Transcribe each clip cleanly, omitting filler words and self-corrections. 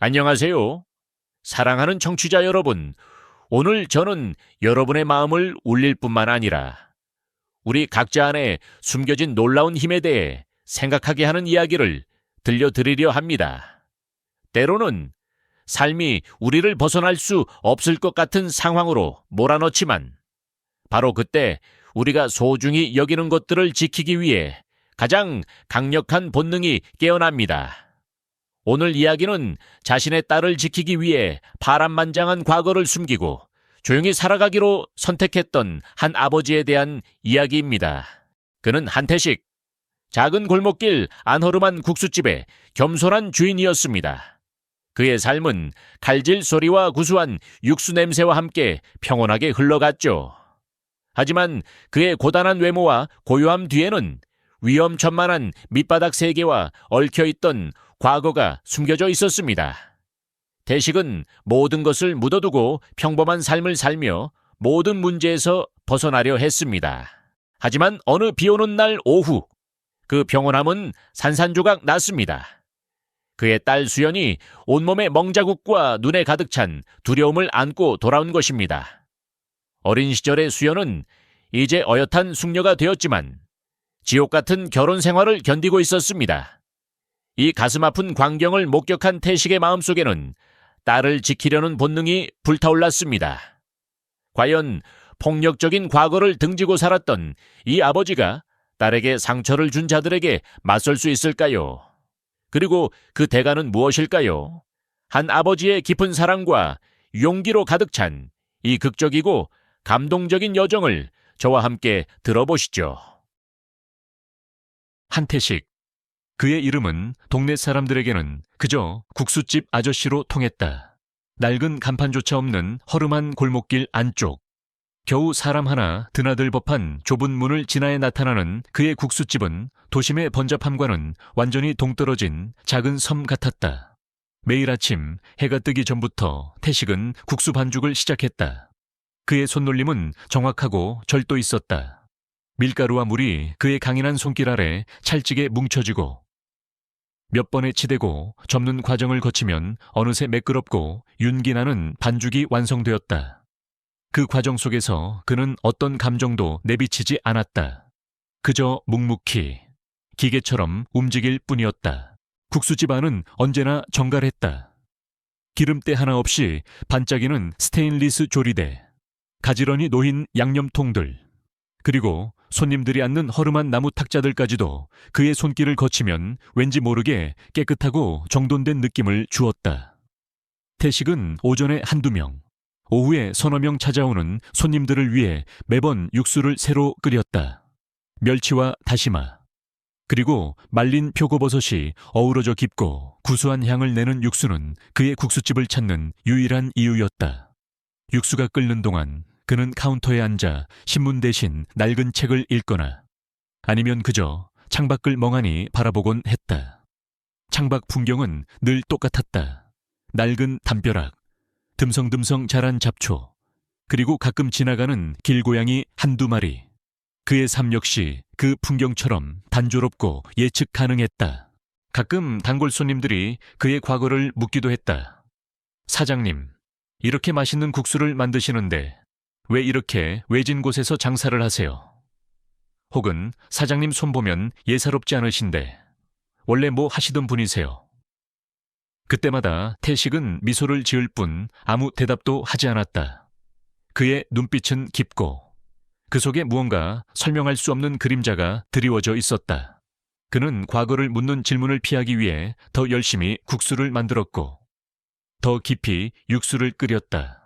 안녕하세요. 사랑하는 청취자 여러분, 오늘 저는 여러분의 마음을 울릴 뿐만 아니라 우리 각자 안에 숨겨진 놀라운 힘에 대해 생각하게 하는 이야기를 들려드리려 합니다. 때로는 삶이 우리를 벗어날 수 없을 것 같은 상황으로 몰아넣지만 바로 그때 우리가 소중히 여기는 것들을 지키기 위해 가장 강력한 본능이 깨어납니다. 오늘 이야기는 자신의 딸을 지키기 위해 파란만장한 과거를 숨기고 조용히 살아가기로 선택했던 한 아버지에 대한 이야기입니다. 그는 한태식, 작은 골목길 안허름한 국수집의 겸손한 주인이었습니다. 그의 삶은 칼질 소리와 구수한 육수 냄새와 함께 평온하게 흘러갔죠. 하지만 그의 고단한 외모와 고요함 뒤에는 위험천만한 밑바닥 세계와 얽혀있던 과거가 숨겨져 있었습니다. 태식은 모든 것을 묻어두고 평범한 삶을 살며 모든 문제에서 벗어나려 했습니다. 하지만 어느 비오는 날 오후, 그 평온함은 산산조각 났습니다. 그의 딸 수연이 온몸에 멍자국과 눈에 가득 찬 두려움을 안고 돌아온 것입니다. 어린 시절의 수연은 이제 어엿한 숙녀가 되었지만 지옥 같은 결혼 생활을 견디고 있었습니다. 이 가슴 아픈 광경을 목격한 태식의 마음속에는 딸을 지키려는 본능이 불타올랐습니다. 과연 폭력적인 과거를 등지고 살았던 이 아버지가 딸에게 상처를 준 자들에게 맞설 수 있을까요? 그리고 그 대가는 무엇일까요? 한 아버지의 깊은 사랑과 용기로 가득 찬 이 극적이고 감동적인 여정을 저와 함께 들어보시죠. 한태식. 그의 이름은 동네 사람들에게는 그저 국수집 아저씨로 통했다. 낡은 간판조차 없는 허름한 골목길 안쪽, 겨우 사람 하나 드나들 법한 좁은 문을 지나야 나타나는 그의 국수집은 도심의 번잡함과는 완전히 동떨어진 작은 섬 같았다. 매일 아침 해가 뜨기 전부터 태식은 국수 반죽을 시작했다. 그의 손놀림은 정확하고 절도 있었다. 밀가루와 물이 그의 강인한 손길 아래 찰지게 뭉쳐지고 몇 번에 치대고 접는 과정을 거치면 어느새 매끄럽고 윤기나는 반죽이 완성되었다. 그 과정 속에서 그는 어떤 감정도 내비치지 않았다. 그저 묵묵히 기계처럼 움직일 뿐이었다. 국수집 안은 언제나 정갈했다. 기름때 하나 없이 반짝이는 스테인리스 조리대, 가지런히 놓인 양념통들, 그리고 손님들이 앉는 허름한 나무 탁자들까지도 그의 손길을 거치면 왠지 모르게 깨끗하고 정돈된 느낌을 주었다. 태식은 오전에 한두 명, 오후에 서너 명 찾아오는 손님들을 위해 매번 육수를 새로 끓였다. 멸치와 다시마, 그리고 말린 표고버섯이 어우러져 깊고 구수한 향을 내는 육수는 그의 국수집을 찾는 유일한 이유였다. 육수가 끓는 동안 그는 카운터에 앉아 신문 대신 낡은 책을 읽거나 아니면 그저 창밖을 멍하니 바라보곤 했다. 창밖 풍경은 늘 똑같았다. 낡은 담벼락, 듬성듬성 자란 잡초, 그리고 가끔 지나가는 길고양이 한두 마리. 그의 삶 역시 그 풍경처럼 단조롭고 예측 가능했다. 가끔 단골 손님들이 그의 과거를 묻기도 했다. 사장님, 이렇게 맛있는 국수를 만드시는데 왜 이렇게 외진 곳에서 장사를 하세요? 혹은 사장님 손보면 예사롭지 않으신데 원래 뭐 하시던 분이세요? 그때마다 태식은 미소를 지을 뿐 아무 대답도 하지 않았다. 그의 눈빛은 깊고 그 속에 무언가 설명할 수 없는 그림자가 드리워져 있었다. 그는 과거를 묻는 질문을 피하기 위해 더 열심히 국수를 만들었고 더 깊이 육수를 끓였다.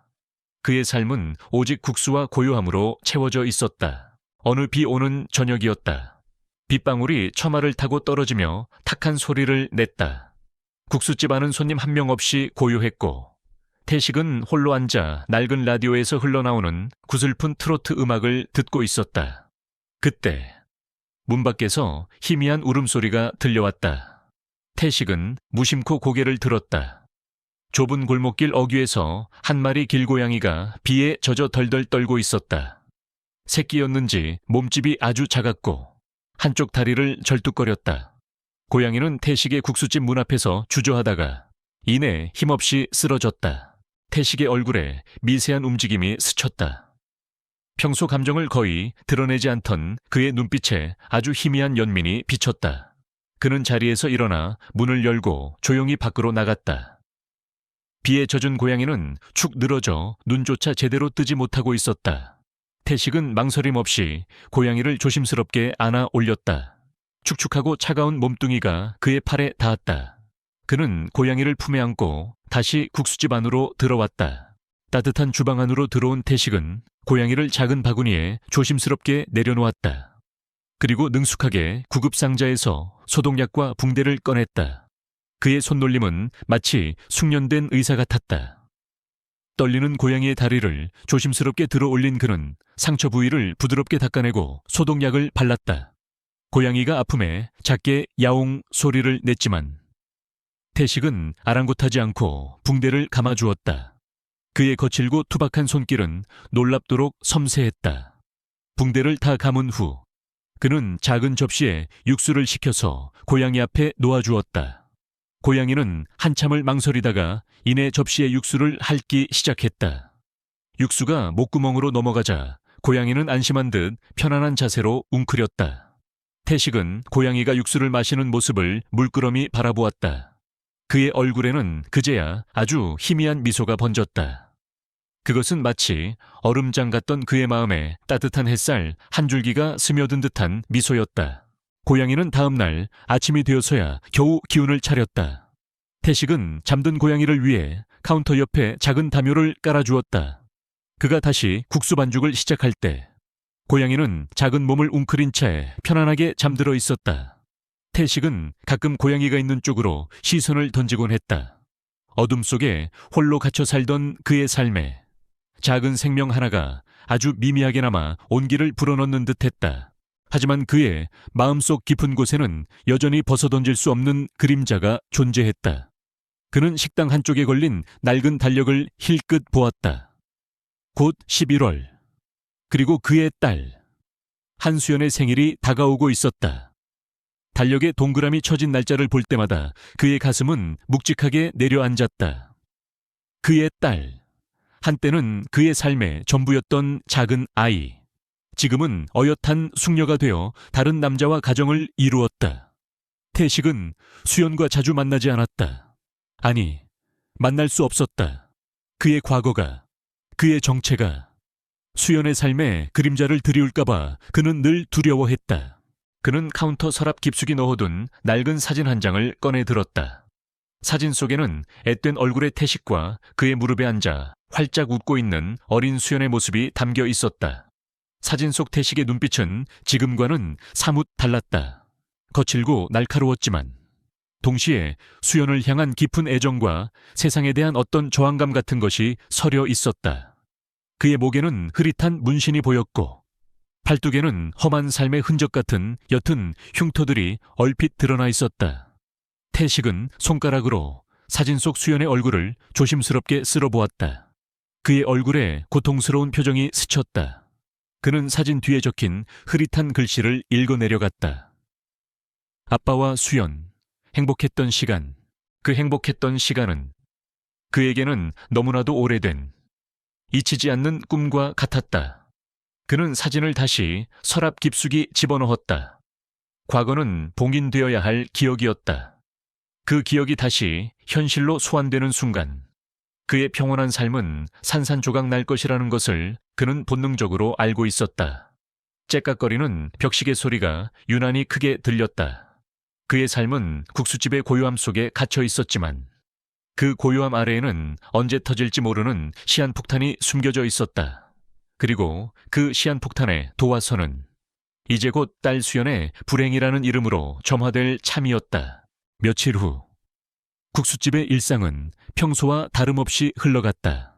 그의 삶은 오직 국수와 고요함으로 채워져 있었다. 어느 비 오는 저녁이었다. 빗방울이 처마를 타고 떨어지며 탁한 소리를 냈다. 국수집 안은 손님 한 명 없이 고요했고 태식은 홀로 앉아 낡은 라디오에서 흘러나오는 구슬픈 트로트 음악을 듣고 있었다. 그때 문 밖에서 희미한 울음소리가 들려왔다. 태식은 무심코 고개를 들었다. 좁은 골목길 어귀에서 한 마리 길고양이가 비에 젖어 덜덜 떨고 있었다. 새끼였는지 몸집이 아주 작았고 한쪽 다리를 절뚝거렸다. 고양이는 태식의 국수집 문 앞에서 주저하다가 이내 힘없이 쓰러졌다. 태식의 얼굴에 미세한 움직임이 스쳤다. 평소 감정을 거의 드러내지 않던 그의 눈빛에 아주 희미한 연민이 비쳤다. 그는 자리에서 일어나 문을 열고 조용히 밖으로 나갔다. 비에 젖은 고양이는 축 늘어져 눈조차 제대로 뜨지 못하고 있었다. 태식은 망설임 없이 고양이를 조심스럽게 안아 올렸다. 축축하고 차가운 몸뚱이가 그의 팔에 닿았다. 그는 고양이를 품에 안고 다시 국수집 안으로 들어왔다. 따뜻한 주방 안으로 들어온 태식은 고양이를 작은 바구니에 조심스럽게 내려놓았다. 그리고 능숙하게 구급상자에서 소독약과 붕대를 꺼냈다. 그의 손놀림은 마치 숙련된 의사 같았다. 떨리는 고양이의 다리를 조심스럽게 들어 올린 그는 상처 부위를 부드럽게 닦아내고 소독약을 발랐다. 고양이가 아픔에 작게 야옹 소리를 냈지만 태식은 아랑곳하지 않고 붕대를 감아주었다. 그의 거칠고 투박한 손길은 놀랍도록 섬세했다. 붕대를 다 감은 후 그는 작은 접시에 육수를 식혀서 고양이 앞에 놓아주었다. 고양이는 한참을 망설이다가 이내 접시에 육수를 핥기 시작했다. 육수가 목구멍으로 넘어가자 고양이는 안심한 듯 편안한 자세로 웅크렸다. 태식은 고양이가 육수를 마시는 모습을 물끄러미 바라보았다. 그의 얼굴에는 그제야 아주 희미한 미소가 번졌다. 그것은 마치 얼음장 같던 그의 마음에 따뜻한 햇살 한 줄기가 스며든 듯한 미소였다. 고양이는 다음 날 아침이 되어서야 겨우 기운을 차렸다. 태식은 잠든 고양이를 위해 카운터 옆에 작은 담요를 깔아주었다. 그가 다시 국수 반죽을 시작할 때 고양이는 작은 몸을 웅크린 채 편안하게 잠들어 있었다. 태식은 가끔 고양이가 있는 쪽으로 시선을 던지곤 했다. 어둠 속에 홀로 갇혀 살던 그의 삶에 작은 생명 하나가 아주 미미하게나마 온기를 불어넣는 듯했다. 하지만 그의 마음속 깊은 곳에는 여전히 벗어던질 수 없는 그림자가 존재했다. 그는 식당 한쪽에 걸린 낡은 달력을 힐끗 보았다. 곧 11월. 그리고 그의 딸 한수연의 생일이 다가오고 있었다. 달력에 동그라미 쳐진 날짜를 볼 때마다 그의 가슴은 묵직하게 내려앉았다. 그의 딸, 한때는 그의 삶의 전부였던 작은 아이, 지금은 어엿한 숙녀가 되어 다른 남자와 가정을 이루었다. 태식은 수연과 자주 만나지 않았다. 아니, 만날 수 없었다. 그의 과거가, 그의 정체가 수연의 삶에 그림자를 드리울까봐 그는 늘 두려워했다. 그는 카운터 서랍 깊숙이 넣어둔 낡은 사진 한 장을 꺼내 들었다. 사진 속에는 앳된 얼굴의 태식과 그의 무릎에 앉아 활짝 웃고 있는 어린 수연의 모습이 담겨 있었다. 사진 속 태식의 눈빛은 지금과는 사뭇 달랐다. 거칠고 날카로웠지만 동시에 수연을 향한 깊은 애정과 세상에 대한 어떤 저항감 같은 것이 서려 있었다. 그의 목에는 흐릿한 문신이 보였고 팔뚝에는 험한 삶의 흔적 같은 옅은 흉터들이 얼핏 드러나 있었다. 태식은 손가락으로 사진 속 수연의 얼굴을 조심스럽게 쓸어보았다. 그의 얼굴에 고통스러운 표정이 스쳤다. 그는 사진 뒤에 적힌 흐릿한 글씨를 읽어내려갔다. 아빠와 수연, 행복했던 시간. 그 행복했던 시간은 그에게는 너무나도 오래된, 잊히지 않는 꿈과 같았다. 그는 사진을 다시 서랍 깊숙이 집어넣었다. 과거는 봉인되어야 할 기억이었다. 그 기억이 다시 현실로 소환되는 순간 그의 평온한 삶은 산산조각 날 것이라는 것을 그는 본능적으로 알고 있었다. 째깍거리는 벽시계 소리가 유난히 크게 들렸다. 그의 삶은 국수집의 고요함 속에 갇혀 있었지만 그 고요함 아래에는 언제 터질지 모르는 시한폭탄이 숨겨져 있었다. 그리고 그 시한폭탄의 도화선은 이제 곧 딸 수연의 불행이라는 이름으로 점화될 참이었다. 며칠 후 국수집의 일상은 평소와 다름없이 흘러갔다.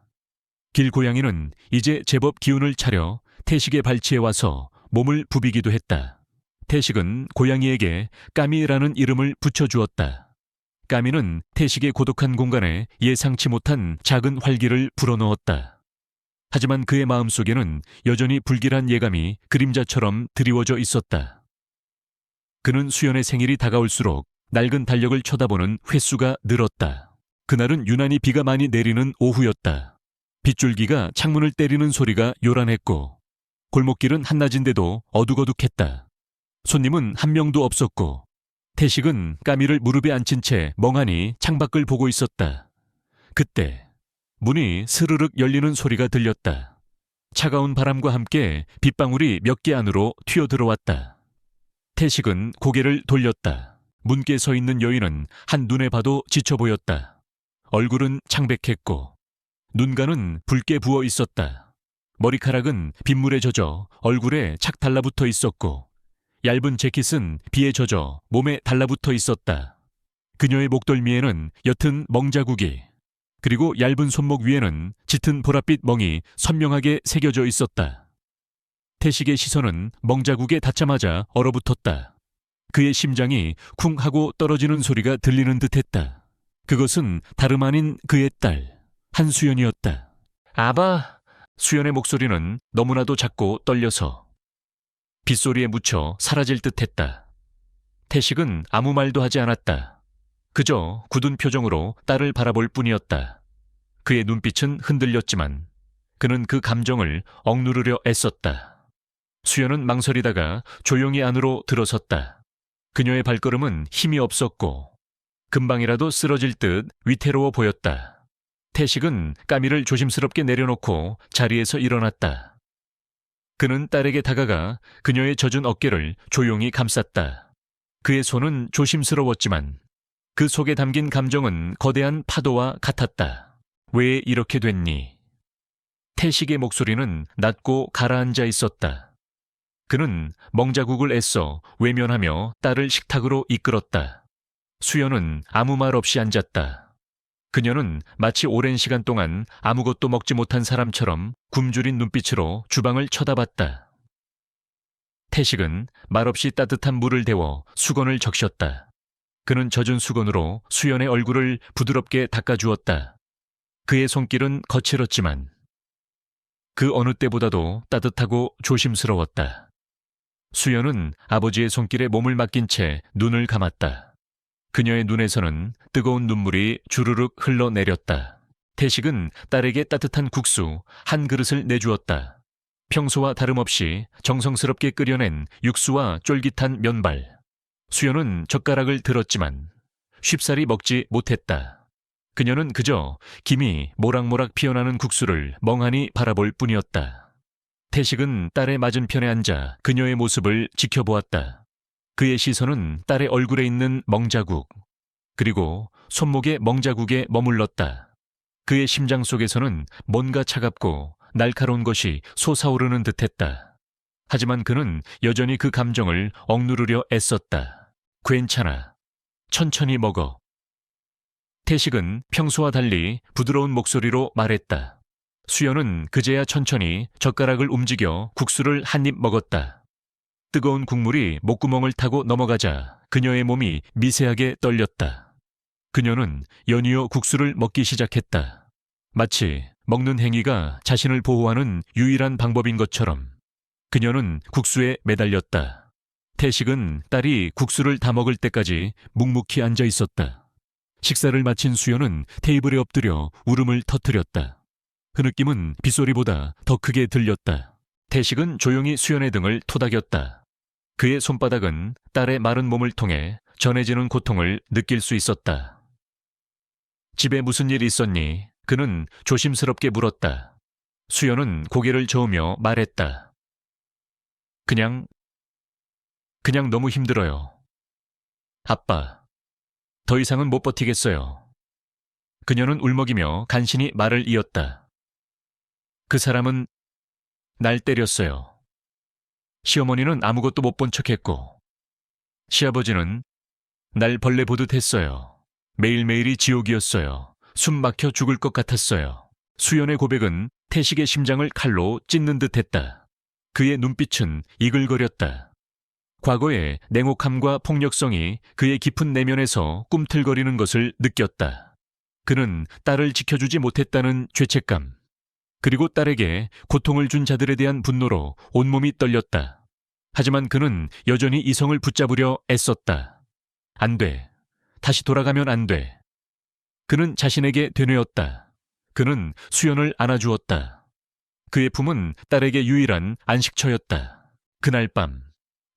길고양이는 이제 제법 기운을 차려 태식의 발치에 와서 몸을 부비기도 했다. 태식은 고양이에게 까미라는 이름을 붙여주었다. 까미는 태식의 고독한 공간에 예상치 못한 작은 활기를 불어넣었다. 하지만 그의 마음속에는 여전히 불길한 예감이 그림자처럼 드리워져 있었다. 그는 수연의 생일이 다가올수록 낡은 달력을 쳐다보는 횟수가 늘었다. 그날은 유난히 비가 많이 내리는 오후였다. 빗줄기가 창문을 때리는 소리가 요란했고 골목길은 한낮인데도 어둑어둑했다. 손님은 한 명도 없었고 태식은 까미를 무릎에 앉힌 채 멍하니 창밖을 보고 있었다. 그때 문이 스르륵 열리는 소리가 들렸다. 차가운 바람과 함께 빗방울이 몇 개 안으로 튀어들어왔다. 태식은 고개를 돌렸다. 문께 서 있는 여인은 한눈에 봐도 지쳐 보였다. 얼굴은 창백했고 눈가는 붉게 부어 있었다. 머리카락은 빗물에 젖어 얼굴에 착 달라붙어 있었고 얇은 재킷은 비에 젖어 몸에 달라붙어 있었다. 그녀의 목덜미에는 옅은 멍자국이 그리고 얇은 손목 위에는 짙은 보랏빛 멍이 선명하게 새겨져 있었다. 태식의 시선은 멍자국에 닿자마자 얼어붙었다. 그의 심장이 쿵 하고 떨어지는 소리가 들리는 듯했다. 그것은 다름 아닌 그의 딸 한수연이었다. 아바! 수연의 목소리는 너무나도 작고 떨려서 빗소리에 묻혀 사라질 듯했다. 태식은 아무 말도 하지 않았다. 그저 굳은 표정으로 딸을 바라볼 뿐이었다. 그의 눈빛은 흔들렸지만 그는 그 감정을 억누르려 애썼다. 수연은 망설이다가 조용히 안으로 들어섰다. 그녀의 발걸음은 힘이 없었고 금방이라도 쓰러질 듯 위태로워 보였다. 태식은 까미를 조심스럽게 내려놓고 자리에서 일어났다. 그는 딸에게 다가가 그녀의 젖은 어깨를 조용히 감쌌다. 그의 손은 조심스러웠지만 그 속에 담긴 감정은 거대한 파도와 같았다. 왜 이렇게 됐니? 태식의 목소리는 낮고 가라앉아 있었다. 그는 멍자국을 애써 외면하며 딸을 식탁으로 이끌었다. 수연은 아무 말 없이 앉았다. 그녀는 마치 오랜 시간 동안 아무것도 먹지 못한 사람처럼 굶주린 눈빛으로 주방을 쳐다봤다. 태식은 말없이 따뜻한 물을 데워 수건을 적셨다. 그는 젖은 수건으로 수연의 얼굴을 부드럽게 닦아주었다. 그의 손길은 거칠었지만 그 어느 때보다도 따뜻하고 조심스러웠다. 수연은 아버지의 손길에 몸을 맡긴 채 눈을 감았다. 그녀의 눈에서는 뜨거운 눈물이 주르륵 흘러내렸다. 태식은 딸에게 따뜻한 국수 한 그릇을 내주었다. 평소와 다름없이 정성스럽게 끓여낸 육수와 쫄깃한 면발. 수연은 젓가락을 들었지만 쉽사리 먹지 못했다. 그녀는 그저 김이 모락모락 피어나는 국수를 멍하니 바라볼 뿐이었다. 태식은 딸의 맞은편에 앉아 그녀의 모습을 지켜보았다. 그의 시선은 딸의 얼굴에 있는 멍자국, 그리고 손목의 멍자국에 머물렀다. 그의 심장 속에서는 뭔가 차갑고 날카로운 것이 솟아오르는 듯했다. 하지만 그는 여전히 그 감정을 억누르려 애썼다. 괜찮아. 천천히 먹어. 태식은 평소와 달리 부드러운 목소리로 말했다. 수연은 그제야 천천히 젓가락을 움직여 국수를 한 입 먹었다. 뜨거운 국물이 목구멍을 타고 넘어가자 그녀의 몸이 미세하게 떨렸다. 그녀는 연이어 국수를 먹기 시작했다. 마치 먹는 행위가 자신을 보호하는 유일한 방법인 것처럼 그녀는 국수에 매달렸다. 태식은 딸이 국수를 다 먹을 때까지 묵묵히 앉아 있었다. 식사를 마친 수연은 테이블에 엎드려 울음을 터뜨렸다. 그 느낌은 빗소리보다 더 크게 들렸다. 태식은 조용히 수연의 등을 토닥였다. 그의 손바닥은 딸의 마른 몸을 통해 전해지는 고통을 느낄 수 있었다. 집에 무슨 일 있었니? 그는 조심스럽게 물었다. 수연은 고개를 저으며 말했다. 그냥 너무 힘들어요. 아빠, 더 이상은 못 버티겠어요. 그녀는 울먹이며 간신히 말을 이었다. 그 사람은 날 때렸어요. 시어머니는 아무것도 못 본 척했고 시아버지는 날 벌레 보듯 했어요. 매일매일이 지옥이었어요. 숨 막혀 죽을 것 같았어요. 수연의 고백은 태식의 심장을 칼로 찢는 듯했다. 그의 눈빛은 이글거렸다. 과거의 냉혹함과 폭력성이 그의 깊은 내면에서 꿈틀거리는 것을 느꼈다. 그는 딸을 지켜주지 못했다는 죄책감, 그리고 딸에게 고통을 준 자들에 대한 분노로 온몸이 떨렸다. 하지만 그는 여전히 이성을 붙잡으려 애썼다. 안 돼. 다시 돌아가면 안 돼. 그는 자신에게 되뇌었다. 그는 수연을 안아주었다. 그의 품은 딸에게 유일한 안식처였다. 그날 밤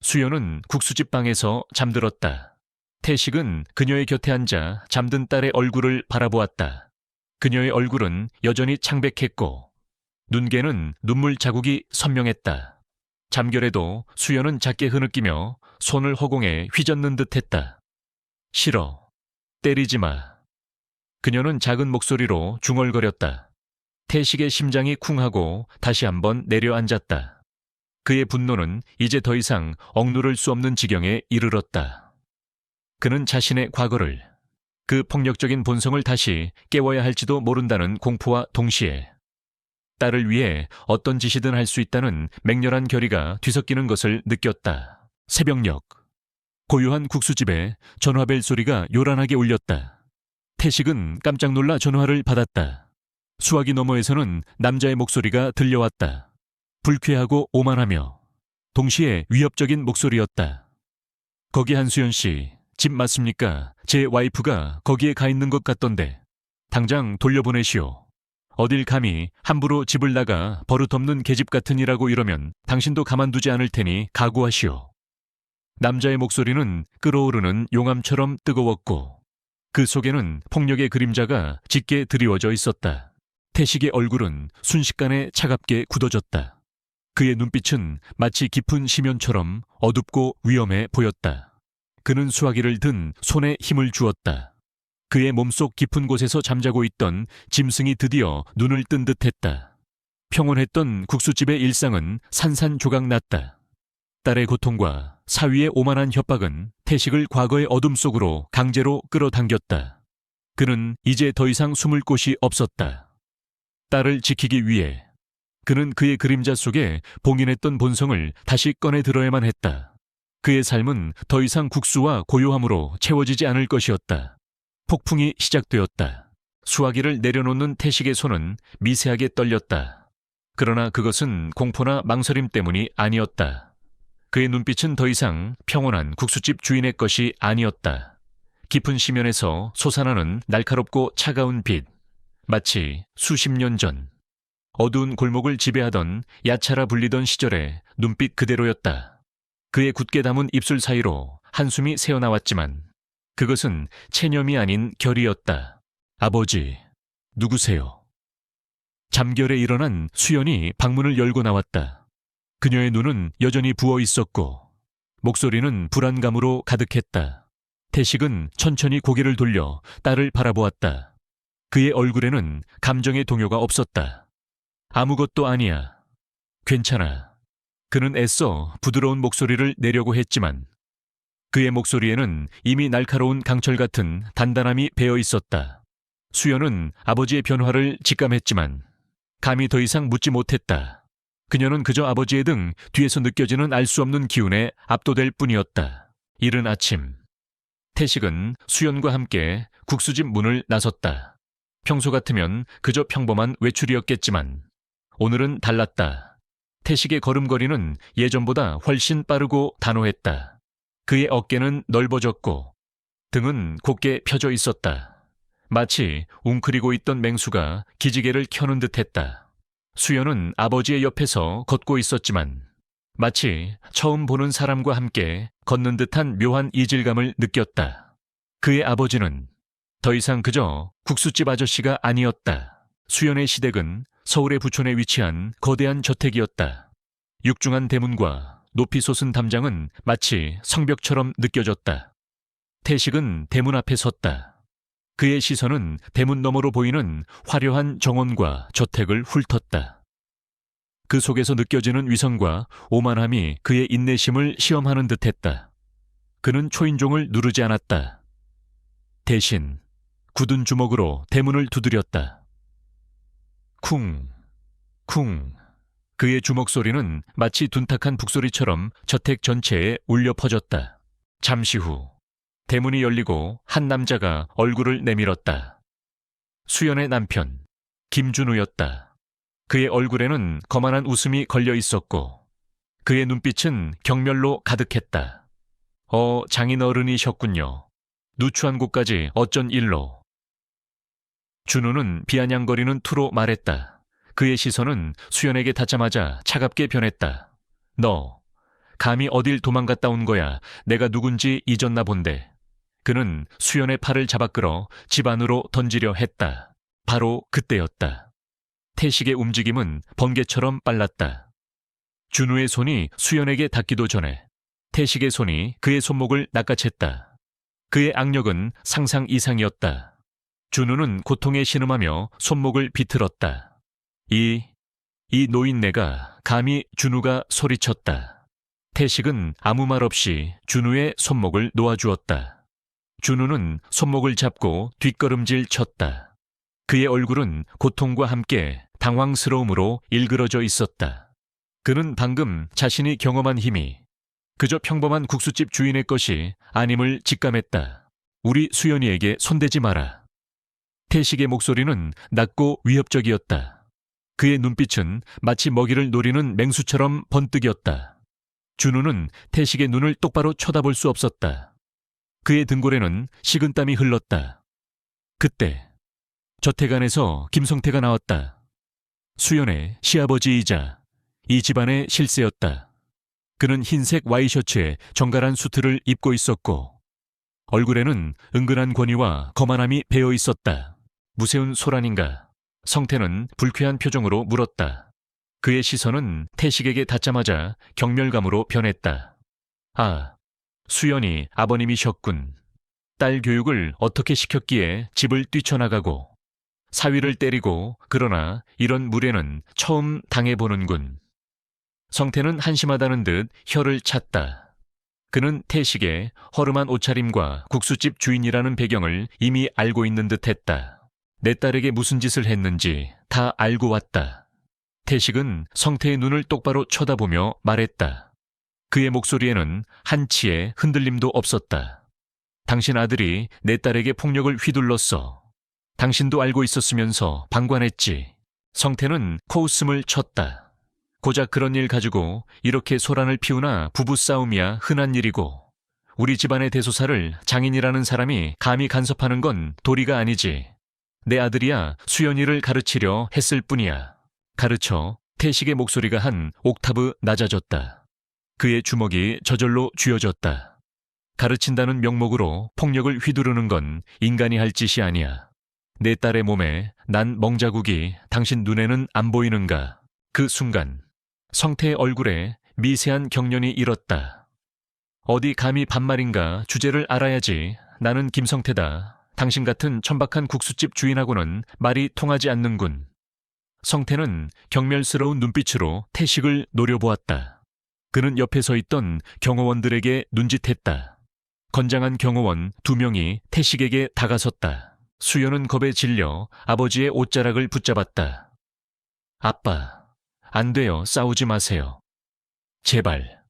수연은 국수집 방에서 잠들었다. 태식은 그녀의 곁에 앉아 잠든 딸의 얼굴을 바라보았다. 그녀의 얼굴은 여전히 창백했고 눈개는 눈물 자국이 선명했다. 잠결에도 수연은 작게 흐느끼며 손을 허공에 휘젓는 듯했다. 싫어. 때리지 마. 그녀는 작은 목소리로 중얼거렸다. 태식의 심장이 쿵하고 다시 한번 내려앉았다. 그의 분노는 이제 더 이상 억누를 수 없는 지경에 이르렀다. 그는 자신의 과거를, 그 폭력적인 본성을 다시 깨워야 할지도 모른다는 공포와 동시에 딸을 위해 어떤 짓이든 할 수 있다는 맹렬한 결의가 뒤섞이는 것을 느꼈다. 새벽녘 고요한 국수집에 전화벨 소리가 요란하게 울렸다. 태식은 깜짝 놀라 전화를 받았다. 수화기 너머에서는 남자의 목소리가 들려왔다. 불쾌하고 오만하며 동시에 위협적인 목소리였다. 거기 한수연 씨, 집 맞습니까? 제 와이프가 거기에 가 있는 것 같던데 당장 돌려보내시오. 어딜 감히 함부로 집을 나가 버릇없는 계집 같은 이라고 이러면 당신도 가만두지 않을 테니 각오하시오. 남자의 목소리는 끓어오르는 용암처럼 뜨거웠고 그 속에는 폭력의 그림자가 짙게 드리워져 있었다. 태식의 얼굴은 순식간에 차갑게 굳어졌다. 그의 눈빛은 마치 깊은 심연처럼 어둡고 위험해 보였다. 그는 수화기를 든 손에 힘을 주었다. 그의 몸속 깊은 곳에서 잠자고 있던 짐승이 드디어 눈을 뜬 듯했다. 평온했던 국수집의 일상은 산산조각났다. 딸의 고통과 사위의 오만한 협박은 태식을 과거의 어둠 속으로 강제로 끌어당겼다. 그는 이제 더 이상 숨을 곳이 없었다. 딸을 지키기 위해 그는 그의 그림자 속에 봉인했던 본성을 다시 꺼내 들어야만 했다. 그의 삶은 더 이상 국수와 고요함으로 채워지지 않을 것이었다. 폭풍이 시작되었다. 수화기를 내려놓는 태식의 손은 미세하게 떨렸다. 그러나 그것은 공포나 망설임 때문이 아니었다. 그의 눈빛은 더 이상 평온한 국수집 주인의 것이 아니었다. 깊은 심연에서 솟아나는 날카롭고 차가운 빛, 마치 수십 년 전 어두운 골목을 지배하던 야차라 불리던 시절의 눈빛 그대로였다. 그의 굳게 담은 입술 사이로 한숨이 새어나왔지만 그것은 체념이 아닌 결이었다. 아버지, 누구세요? 잠결에 일어난 수연이 방문을 열고 나왔다. 그녀의 눈은 여전히 부어 있었고 목소리는 불안감으로 가득했다. 태식은 천천히 고개를 돌려 딸을 바라보았다. 그의 얼굴에는 감정의 동요가 없었다. 아무것도 아니야. 괜찮아. 그는 애써 부드러운 목소리를 내려고 했지만 그의 목소리에는 이미 날카로운 강철 같은 단단함이 배어 있었다. 수연은 아버지의 변화를 직감했지만 감히 더 이상 묻지 못했다. 그녀는 그저 아버지의 등 뒤에서 느껴지는 알 수 없는 기운에 압도될 뿐이었다. 이른 아침 태식은 수연과 함께 국수집 문을 나섰다. 평소 같으면 그저 평범한 외출이었겠지만 오늘은 달랐다. 태식의 걸음걸이는 예전보다 훨씬 빠르고 단호했다. 그의 어깨는 넓어졌고 등은 곧게 펴져 있었다. 마치 웅크리고 있던 맹수가 기지개를 켜는 듯했다. 수연은 아버지의 옆에서 걷고 있었지만 마치 처음 보는 사람과 함께 걷는 듯한 묘한 이질감을 느꼈다. 그의 아버지는 더 이상 그저 국수집 아저씨가 아니었다. 수연의 시댁은 서울의 부촌에 위치한 거대한 저택이었다. 육중한 대문과 높이 솟은 담장은 마치 성벽처럼 느껴졌다. 태식은 대문 앞에 섰다. 그의 시선은 대문 너머로 보이는 화려한 정원과 저택을 훑었다. 그 속에서 느껴지는 위선과 오만함이 그의 인내심을 시험하는 듯했다. 그는 초인종을 누르지 않았다. 대신 굳은 주먹으로 대문을 두드렸다. 쿵, 쿵. 그의 주먹 소리는 마치 둔탁한 북소리처럼 저택 전체에 울려 퍼졌다. 잠시 후 대문이 열리고 한 남자가 얼굴을 내밀었다. 수연의 남편 김준우였다. 그의 얼굴에는 거만한 웃음이 걸려 있었고 그의 눈빛은 경멸로 가득했다. 장인 어른이셨군요. 누추한 곳까지 어쩐 일로? 준우는 비아냥거리는 투로 말했다. 그의 시선은 수연에게 닿자마자 차갑게 변했다. 너, 감히 어딜 도망갔다 온 거야. 내가 누군지 잊었나 본데. 그는 수연의 팔을 잡아 끌어 집 안으로 던지려 했다. 바로 그때였다. 태식의 움직임은 번개처럼 빨랐다. 준우의 손이 수연에게 닿기도 전에 태식의 손이 그의 손목을 낚아챘다. 그의 악력은 상상 이상이었다. 준우는 고통에 신음하며 손목을 비틀었다. 이 노인네가, 감히. 준우가 소리쳤다. 태식은 아무 말 없이 준우의 손목을 놓아주었다. 준우는 손목을 잡고 뒷걸음질 쳤다. 그의 얼굴은 고통과 함께 당황스러움으로 일그러져 있었다. 그는 방금 자신이 경험한 힘이 그저 평범한 국수집 주인의 것이 아님을 직감했다. 우리 수연이에게 손대지 마라. 태식의 목소리는 낮고 위협적이었다. 그의 눈빛은 마치 먹이를 노리는 맹수처럼 번뜩였다. 준우는 태식의 눈을 똑바로 쳐다볼 수 없었다. 그의 등골에는 식은땀이 흘렀다. 그때 저택 안에서 김성태가 나왔다. 수연의 시아버지이자 이 집안의 실세였다. 그는 흰색 와이셔츠에 정갈한 수트를 입고 있었고 얼굴에는 은근한 권위와 거만함이 배어 있었다. 무세운 소란인가? 성태는 불쾌한 표정으로 물었다. 그의 시선은 태식에게 닿자마자 경멸감으로 변했다. 아, 수연이 아버님이셨군. 딸 교육을 어떻게 시켰기에 집을 뛰쳐나가고 사위를 때리고, 그러나 이런 무례는 처음 당해보는군. 성태는 한심하다는 듯 혀를 찼다. 그는 태식의 허름한 옷차림과 국수집 주인이라는 배경을 이미 알고 있는 듯했다. 내 딸에게 무슨 짓을 했는지 다 알고 왔다. 태식은 성태의 눈을 똑바로 쳐다보며 말했다. 그의 목소리에는 한치의 흔들림도 없었다. 당신 아들이 내 딸에게 폭력을 휘둘렀어. 당신도 알고 있었으면서 방관했지. 성태는 코웃음을 쳤다. 고작 그런 일 가지고 이렇게 소란을 피우나 부부싸움이야 흔한 일이고, 우리 집안의 대소사를 장인이라는 사람이 감히 간섭하는 건 도리가 아니지. 내 아들이야 수연이를 가르치려 했을 뿐이야. 가르쳐. 태식의 목소리가 한 옥타브 낮아졌다. 그의 주먹이 저절로 쥐어졌다. 가르친다는 명목으로 폭력을 휘두르는 건 인간이 할 짓이 아니야. 내 딸의 몸에 난 멍자국이 당신 눈에는 안 보이는가? 그 순간 성태의 얼굴에 미세한 경련이 일었다. 어디 감히 반말인가? 주제를 알아야지. 나는 김성태다. 당신 같은 천박한 국수집 주인하고는 말이 통하지 않는군. 성태는 경멸스러운 눈빛으로 태식을 노려보았다. 그는 옆에 서 있던 경호원들에게 눈짓했다. 건장한 경호원 2명이 태식에게 다가섰다. 수연은 겁에 질려 아버지의 옷자락을 붙잡았다. 아빠, 안 돼요. 싸우지 마세요. 제발.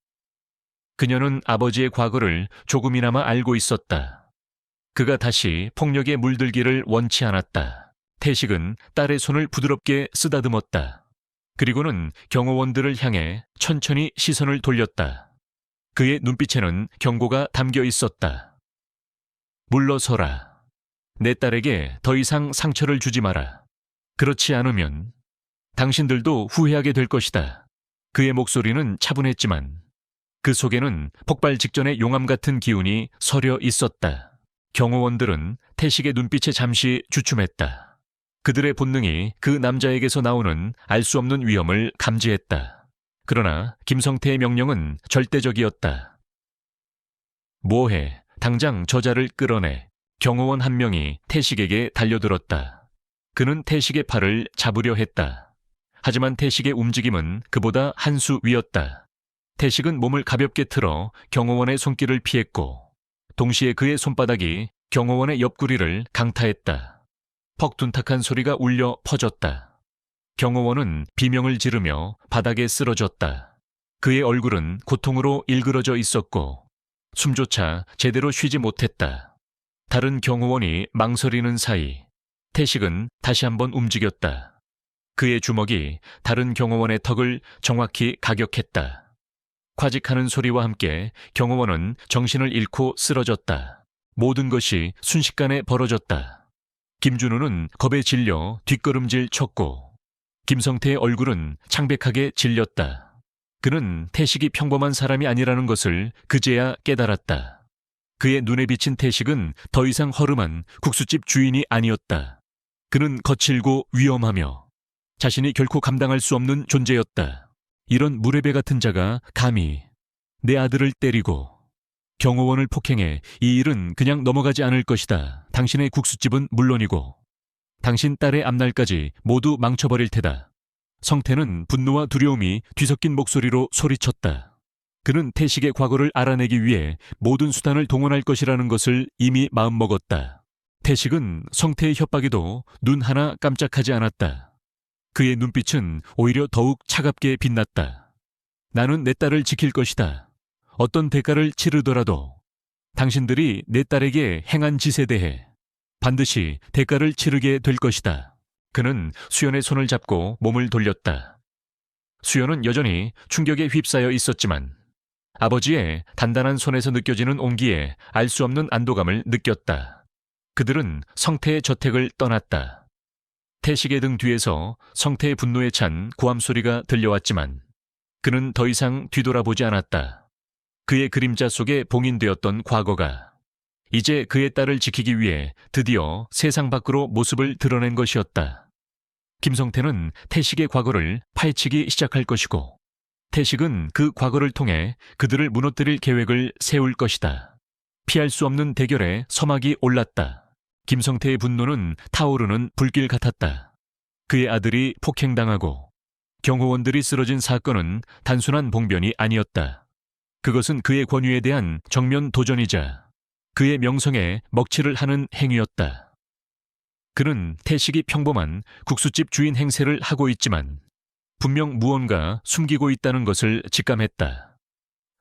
그녀는 아버지의 과거를 조금이나마 알고 있었다. 그가 다시 폭력에 물들기를 원치 않았다. 태식은 딸의 손을 부드럽게 쓰다듬었다. 그리고는 경호원들을 향해 천천히 시선을 돌렸다. 그의 눈빛에는 경고가 담겨 있었다. 물러서라. 내 딸에게 더 이상 상처를 주지 마라. 그렇지 않으면 당신들도 후회하게 될 것이다. 그의 목소리는 차분했지만 그 속에는 폭발 직전의 용암 같은 기운이 서려 있었다. 경호원들은 태식의 눈빛에 잠시 주춤했다. 그들의 본능이 그 남자에게서 나오는 알 수 없는 위험을 감지했다. 그러나 김성태의 명령은 절대적이었다. 뭐해? 당장 저자를 끌어내. 경호원 한 명이 태식에게 달려들었다. 그는 태식의 팔을 잡으려 했다. 하지만 태식의 움직임은 그보다 한 수 위였다. 태식은 몸을 가볍게 틀어 경호원의 손길을 피했고, 동시에 그의 손바닥이 경호원의 옆구리를 강타했다. 퍽 둔탁한 소리가 울려 퍼졌다. 경호원은 비명을 지르며 바닥에 쓰러졌다. 그의 얼굴은 고통으로 일그러져 있었고 숨조차 제대로 쉬지 못했다. 다른 경호원이 망설이는 사이 태식은 다시 한번 움직였다. 그의 주먹이 다른 경호원의 턱을 정확히 가격했다. 콰직하는 소리와 함께 경호원은 정신을 잃고 쓰러졌다. 모든 것이 순식간에 벌어졌다. 김준호는 겁에 질려 뒷걸음질 쳤고 김성태의 얼굴은 창백하게 질렸다. 그는 태식이 평범한 사람이 아니라는 것을 그제야 깨달았다. 그의 눈에 비친 태식은 더 이상 허름한 국수집 주인이 아니었다. 그는 거칠고 위험하며 자신이 결코 감당할 수 없는 존재였다. 이런 무례배 같은 자가 감히 내 아들을 때리고 경호원을 폭행해 이 일은 그냥 넘어가지 않을 것이다. 당신의 국수집은 물론이고 당신 딸의 앞날까지 모두 망쳐버릴 테다. 성태는 분노와 두려움이 뒤섞인 목소리로 소리쳤다. 그는 태식의 과거를 알아내기 위해 모든 수단을 동원할 것이라는 것을 이미 마음먹었다. 태식은 성태의 협박에도 눈 하나 깜짝하지 않았다. 그의 눈빛은 오히려 더욱 차갑게 빛났다. 나는 내 딸을 지킬 것이다. 어떤 대가를 치르더라도 당신들이 내 딸에게 행한 짓에 대해 반드시 대가를 치르게 될 것이다. 그는 수연의 손을 잡고 몸을 돌렸다. 수연은 여전히 충격에 휩싸여 있었지만 아버지의 단단한 손에서 느껴지는 온기에 알 수 없는 안도감을 느꼈다. 그들은 성태의 저택을 떠났다. 태식의 등 뒤에서 성태의 분노에 찬 고함 소리가 들려왔지만 그는 더 이상 뒤돌아보지 않았다. 그의 그림자 속에 봉인되었던 과거가 이제 그의 딸을 지키기 위해 드디어 세상 밖으로 모습을 드러낸 것이었다. 김성태는 태식의 과거를 파헤치기 시작할 것이고 태식은 그 과거를 통해 그들을 무너뜨릴 계획을 세울 것이다. 피할 수 없는 대결에 서막이 올랐다. 김성태의 분노는 타오르는 불길 같았다. 그의 아들이 폭행당하고 경호원들이 쓰러진 사건은 단순한 봉변이 아니었다. 그것은 그의 권위에 대한 정면 도전이자 그의 명성에 먹칠을 하는 행위였다. 그는 태식이 평범한 국수집 주인 행세를 하고 있지만 분명 무언가 숨기고 있다는 것을 직감했다.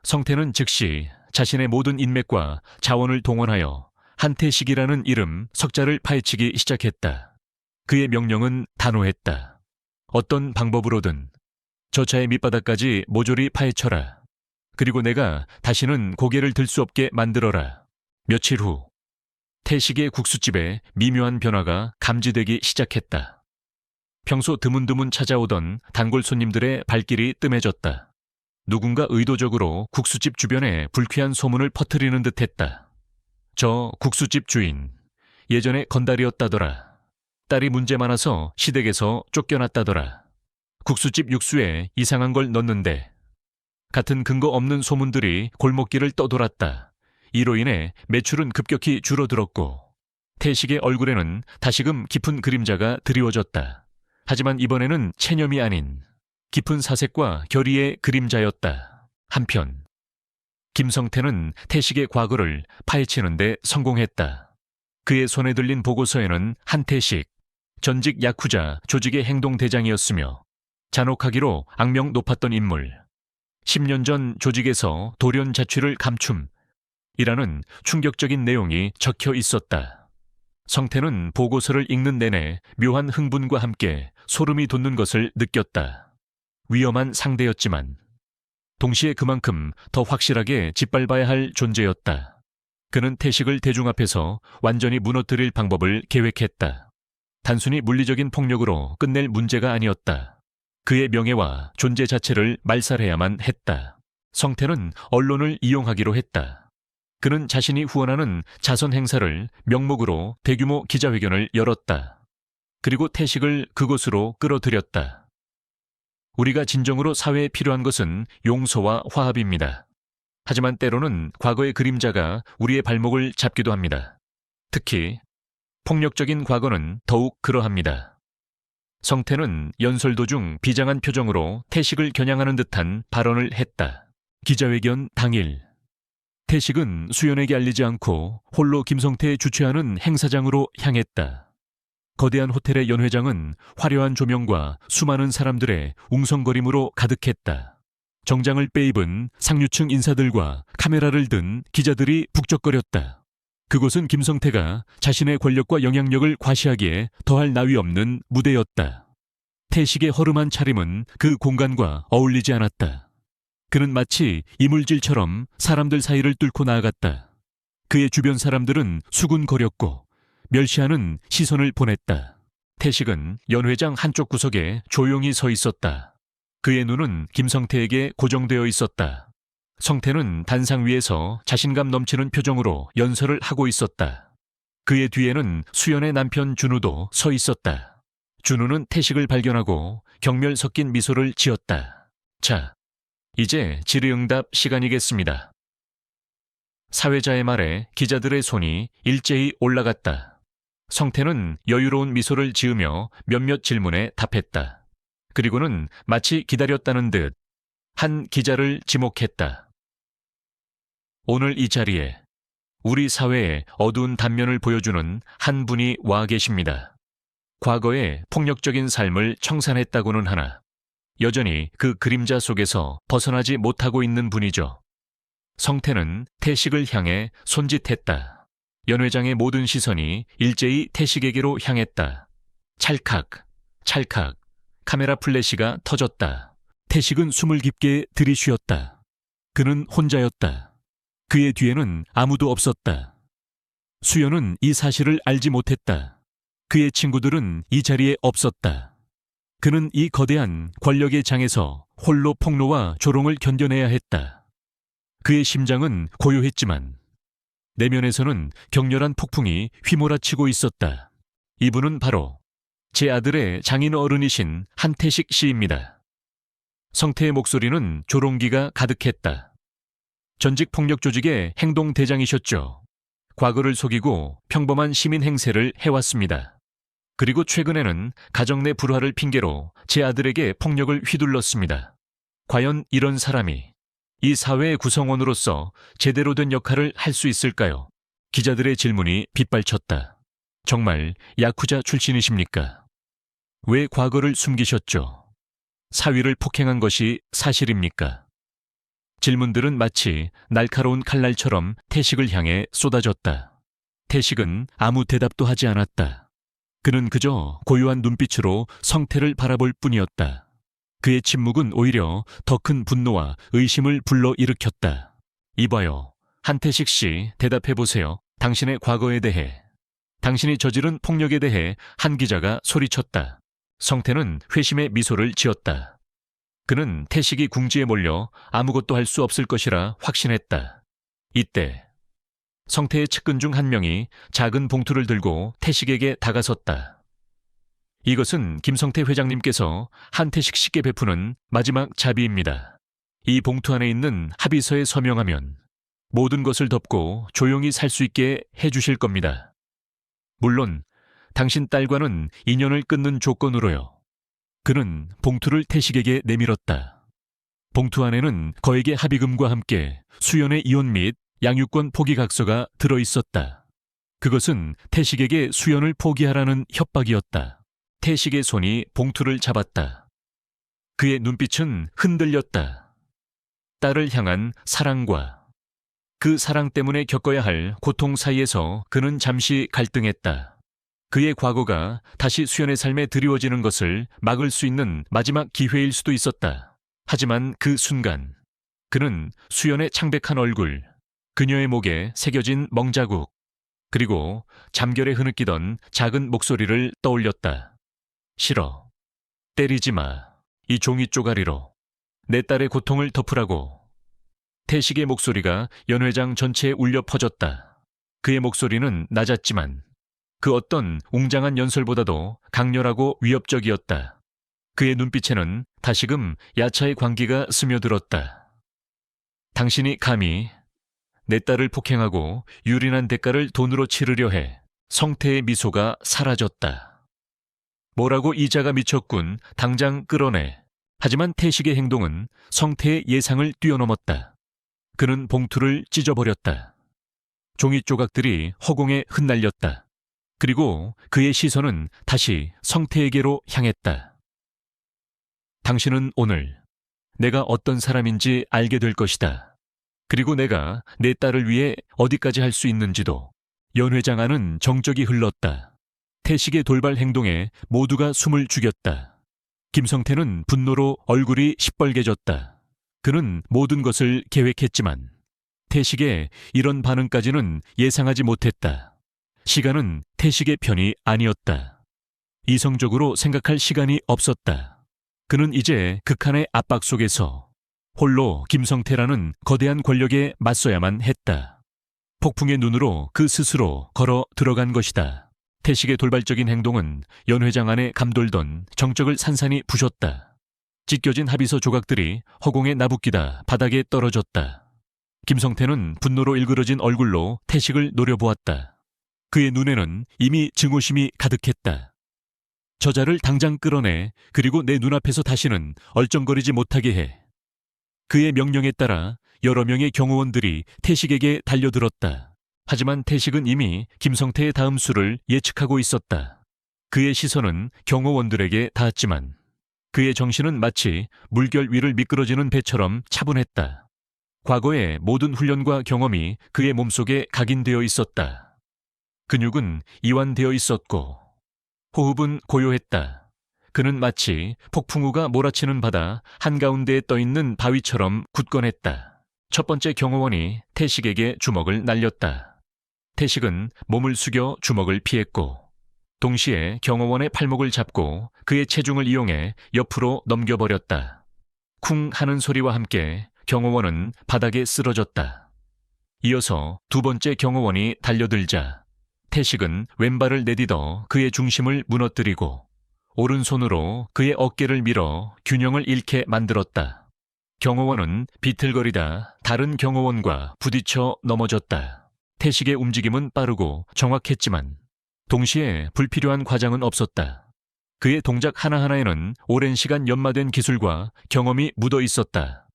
성태는 즉시 자신의 모든 인맥과 자원을 동원하여 한태식이라는 이름 석자를 파헤치기 시작했다. 그의 명령은 단호했다. 어떤 방법으로든 저 차의 밑바닥까지 모조리 파헤쳐라. 그리고 내가 다시는 고개를 들 수 없게 만들어라. 며칠 후 태식의 국수집에 미묘한 변화가 감지되기 시작했다. 평소 드문드문 찾아오던 단골 손님들의 발길이 뜸해졌다. 누군가 의도적으로 국수집 주변에 불쾌한 소문을 퍼뜨리는 듯했다. 저 국수집 주인, 예전에 건달이었다더라. 딸이 문제 많아서 시댁에서 쫓겨났다더라. 국수집 육수에 이상한 걸 넣었는데 같은 근거 없는 소문들이 골목길을 떠돌았다. 이로 인해 매출은 급격히 줄어들었고 태식의 얼굴에는 다시금 깊은 그림자가 드리워졌다. 하지만 이번에는 체념이 아닌 깊은 사색과 결의의 그림자였다. 한편 김성태는 태식의 과거를 파헤치는 데 성공했다. 그의 손에 들린 보고서에는 한태식, 전직 야쿠자 조직의 행동대장이었으며 잔혹하기로 악명 높았던 인물, 10년 전 조직에서 돌연 자취를 감춤이라는 충격적인 내용이 적혀 있었다. 성태는 보고서를 읽는 내내 묘한 흥분과 함께 소름이 돋는 것을 느꼈다. 위험한 상대였지만 동시에 그만큼 더 확실하게 짓밟아야 할 존재였다. 그는 태식을 대중 앞에서 완전히 무너뜨릴 방법을 계획했다. 단순히 물리적인 폭력으로 끝낼 문제가 아니었다. 그의 명예와 존재 자체를 말살해야만 했다. 성태는 언론을 이용하기로 했다. 그는 자신이 후원하는 자선 행사를 명목으로 대규모 기자회견을 열었다. 그리고 태식을 그곳으로 끌어들였다. 우리가 진정으로 사회에 필요한 것은 용서와 화합입니다. 하지만 때로는 과거의 그림자가 우리의 발목을 잡기도 합니다. 특히 폭력적인 과거는 더욱 그러합니다. 성태는 연설 도중 비장한 표정으로 태식을 겨냥하는 듯한 발언을 했다. 기자회견 당일 태식은 수연에게 알리지 않고 홀로 김성태의 주최하는 행사장으로 향했다. 거대한 호텔의 연회장은 화려한 조명과 수많은 사람들의 웅성거림으로 가득했다. 정장을 빼입은 상류층 인사들과 카메라를 든 기자들이 북적거렸다. 그곳은 김성태가 자신의 권력과 영향력을 과시하기에 더할 나위 없는 무대였다. 태식의 허름한 차림은 그 공간과 어울리지 않았다. 그는 마치 이물질처럼 사람들 사이를 뚫고 나아갔다. 그의 주변 사람들은 수군거렸고 멸시하는 시선을 보냈다. 태식은 연 회장 한쪽 구석에 조용히 서 있었다. 그의 눈은 김성태에게 고정되어 있었다. 성태는 단상 위에서 자신감 넘치는 표정으로 연설을 하고 있었다. 그의 뒤에는 수연의 남편 준우도 서 있었다. 준우는 태식을 발견하고 경멸 섞인 미소를 지었다. 자, 이제 질의응답 시간이겠습니다. 사회자의 말에 기자들의 손이 일제히 올라갔다. 성태는 여유로운 미소를 지으며 몇몇 질문에 답했다. 그리고는 마치 기다렸다는 듯 한 기자를 지목했다. 오늘 이 자리에 우리 사회의 어두운 단면을 보여주는 한 분이 와 계십니다. 과거의 폭력적인 삶을 청산했다고는 하나 여전히 그 그림자 속에서 벗어나지 못하고 있는 분이죠. 성태는 태식을 향해 손짓했다. 연 회장의 모든 시선이 일제히 태식에게로 향했다. 찰칵, 찰칵, 카메라 플래시가 터졌다. 태식은 숨을 깊게 들이쉬었다. 그는 혼자였다. 그의 뒤에는 아무도 없었다. 수연은 이 사실을 알지 못했다. 그의 친구들은 이 자리에 없었다. 그는 이 거대한 권력의 장에서 홀로 폭로와 조롱을 견뎌내야 했다. 그의 심장은 고요했지만 내면에서는 격렬한 폭풍이 휘몰아치고 있었다. 이분은 바로 제 아들의 장인 어른이신 한태식 씨입니다. 성태의 목소리는 조롱기가 가득했다. 전직 폭력 조직의 행동대장이셨죠. 과거를 속이고 평범한 시민 행세를 해왔습니다. 그리고 최근에는 가정 내 불화를 핑계로 제 아들에게 폭력을 휘둘렀습니다. 과연 이런 사람이 이 사회의 구성원으로서 제대로 된 역할을 할 수 있을까요? 기자들의 질문이 빗발쳤다. 정말 야쿠자 출신이십니까? 왜 과거를 숨기셨죠? 사위를 폭행한 것이 사실입니까? 질문들은 마치 날카로운 칼날처럼 태식을 향해 쏟아졌다. 태식은 아무 대답도 하지 않았다. 그는 그저 고요한 눈빛으로 성태를 바라볼 뿐이었다. 그의 침묵은 오히려 더 큰 분노와 의심을 불러일으켰다. 이봐요, 한태식 씨, 대답해보세요. 당신의 과거에 대해, 당신이 저지른 폭력에 대해 한 기자가 소리쳤다. 성태는 회심의 미소를 지었다. 그는 태식이 궁지에 몰려 아무것도 할 수 없을 것이라 확신했다. 이때 성태의 측근 중 한 명이 작은 봉투를 들고 태식에게 다가섰다. 이것은 김성태 회장님께서 한태식 씨께 베푸는 마지막 자비입니다. 이 봉투 안에 있는 합의서에 서명하면 모든 것을 덮고 조용히 살 수 있게 해주실 겁니다. 물론 당신 딸과는 인연을 끊는 조건으로요. 그는 봉투를 태식에게 내밀었다. 봉투 안에는 거액의 합의금과 함께 수연의 이혼 및 양육권 포기 각서가 들어있었다. 그것은 태식에게 수연을 포기하라는 협박이었다. 태식의 손이 봉투를 잡았다. 그의 눈빛은 흔들렸다. 딸을 향한 사랑과 그 사랑 때문에 겪어야 할 고통 사이에서 그는 잠시 갈등했다. 그의 과거가 다시 수연의 삶에 드리워지는 것을 막을 수 있는 마지막 기회일 수도 있었다. 하지만 그 순간 그는 수연의 창백한 얼굴, 그녀의 목에 새겨진 멍자국, 그리고 잠결에 흐느끼던 작은 목소리를 떠올렸다. 싫어. 때리지 마. 이 종이 쪼가리로 내 딸의 고통을 덮으라고. 태식의 목소리가 연 회장 전체에 울려 퍼졌다. 그의 목소리는 낮았지만 그 어떤 웅장한 연설보다도 강렬하고 위협적이었다. 그의 눈빛에는 다시금 야차의 광기가 스며들었다. 당신이 감히 내 딸을 폭행하고 유린한 대가를 돈으로 치르려 해. 성태의 미소가 사라졌다. 뭐라고 이자가 미쳤군. 당장 끌어내. 하지만 태식의 행동은 성태의 예상을 뛰어넘었다. 그는 봉투를 찢어버렸다. 종이 조각들이 허공에 흩날렸다. 그리고 그의 시선은 다시 성태에게로 향했다. 당신은 오늘 내가 어떤 사람인지 알게 될 것이다. 그리고 내가 내 딸을 위해 어디까지 할 수 있는지도. 연 회장 안은 정적이 흘렀다. 태식의 돌발 행동에 모두가 숨을 죽였다. 김성태는 분노로 얼굴이 시뻘개졌다. 그는 모든 것을 계획했지만 태식의 이런 반응까지는 예상하지 못했다. 시간은 태식의 편이 아니었다. 이성적으로 생각할 시간이 없었다. 그는 이제 극한의 압박 속에서 홀로 김성태라는 거대한 권력에 맞서야만 했다. 폭풍의 눈으로 그 스스로 걸어 들어간 것이다. 태식의 돌발적인 행동은 연 회장 안에 감돌던 정적을 산산이 부쉈다. 찢겨진 합의서 조각들이 허공에 나부끼다 바닥에 떨어졌다. 김성태는 분노로 일그러진 얼굴로 태식을 노려보았다. 그의 눈에는 이미 증오심이 가득했다. 저자를 당장 끌어내, 그리고 내 눈앞에서 다시는 얼쩡거리지 못하게 해. 그의 명령에 따라 여러 명의 경호원들이 태식에게 달려들었다. 하지만 태식은 이미 김성태의 다음 수를 예측하고 있었다. 그의 시선은 경호원들에게 닿았지만 그의 정신은 마치 물결 위를 미끄러지는 배처럼 차분했다. 과거의 모든 훈련과 경험이 그의 몸속에 각인되어 있었다. 근육은 이완되어 있었고 호흡은 고요했다. 그는 마치 폭풍우가 몰아치는 바다 한가운데에 떠있는 바위처럼 굳건했다. 첫 번째 경호원이 태식에게 주먹을 날렸다. 태식은 몸을 숙여 주먹을 피했고 동시에 경호원의 팔목을 잡고 그의 체중을 이용해 옆으로 넘겨버렸다. 쿵 하는 소리와 함께 경호원은 바닥에 쓰러졌다. 이어서 두 번째 경호원이 달려들자 태식은 왼발을 내딛어 그의 중심을 무너뜨리고 오른손으로 그의 어깨를 밀어 균형을 잃게 만들었다. 경호원은 비틀거리다 다른 경호원과 부딪혀 넘어졌다. 태식의 움직임은 빠르고 정확했지만 동시에 불필요한 과장은 없었다. 그의 동작 하나하나에는 오랜 시간 연마된 기술과 경험이 묻어 있었다.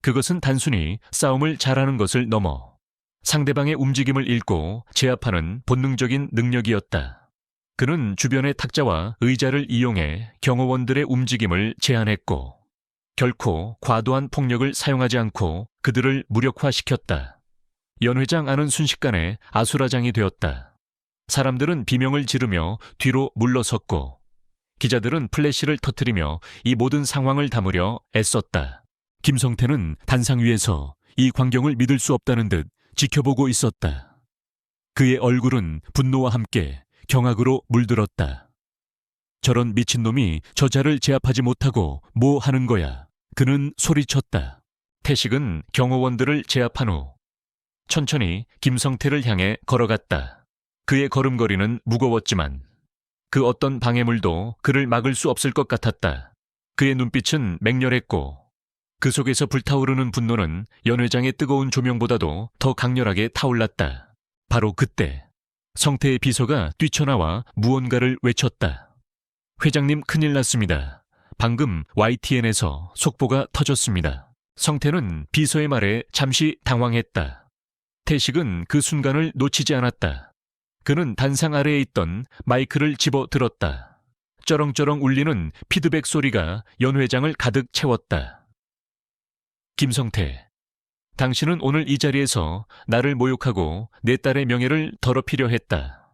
그것은 단순히 싸움을 잘하는 것을 넘어 상대방의 움직임을 읽고 제압하는 본능적인 능력이었다. 그는 주변의 탁자와 의자를 이용해 경호원들의 움직임을 제한했고 결코 과도한 폭력을 사용하지 않고 그들을 무력화시켰다. 연 회장 안은 순식간에 아수라장이 되었다. 사람들은 비명을 지르며 뒤로 물러섰고 기자들은 플래시를 터뜨리며 이 모든 상황을 담으려 애썼다. 김성태는 단상 위에서 이 광경을 믿을 수 없다는 듯 지켜보고 있었다. 그의 얼굴은 분노와 함께 경악으로 물들었다. 저런 미친놈이 저자를 제압하지 못하고 뭐 하는 거야? 그는 소리쳤다. 태식은 경호원들을 제압한 후 천천히 김성태를 향해 걸어갔다. 그의 걸음걸이는 무거웠지만 그 어떤 방해물도 그를 막을 수 없을 것 같았다. 그의 눈빛은 맹렬했고 그 속에서 불타오르는 분노는 연 회장의 뜨거운 조명보다도 더 강렬하게 타올랐다. 바로 그때 성태의 비서가 뛰쳐나와 무언가를 외쳤다. 회장님, 큰일 났습니다. 방금 YTN에서 속보가 터졌습니다. 성태는 비서의 말에 잠시 당황했다. 태식은 그 순간을 놓치지 않았다. 그는 단상 아래에 있던 마이크를 집어 들었다. 쩌렁쩌렁 울리는 피드백 소리가 연 회장을 가득 채웠다. 김성태, 당신은 오늘 이 자리에서 나를 모욕하고 내 딸의 명예를 더럽히려 했다.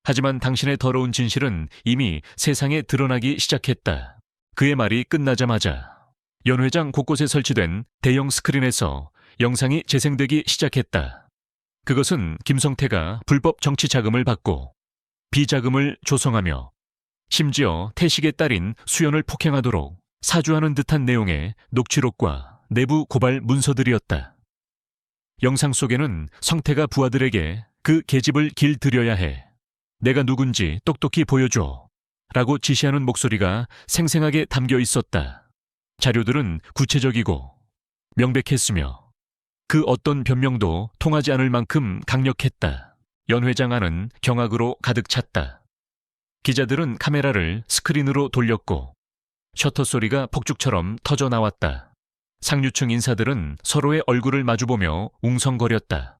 하지만 당신의 더러운 진실은 이미 세상에 드러나기 시작했다. 그의 말이 끝나자마자 연 회장 곳곳에 설치된 대형 스크린에서 영상이 재생되기 시작했다. 그것은 김성태가 불법 정치 자금을 받고 비자금을 조성하며 심지어 태식의 딸인 수연을 폭행하도록 사주하는 듯한 내용의 녹취록과 내부 고발 문서들이었다. 영상 속에는 성태가 부하들에게 그 계집을 길들여야 해. 내가 누군지 똑똑히 보여줘. 라고 지시하는 목소리가 생생하게 담겨 있었다. 자료들은 구체적이고 명백했으며 그 어떤 변명도 통하지 않을 만큼 강력했다. 연 회장 안은 경악으로 가득 찼다. 기자들은 카메라를 스크린으로 돌렸고 셔터 소리가 폭죽처럼 터져 나왔다. 상류층 인사들은 서로의 얼굴을 마주보며 웅성거렸다.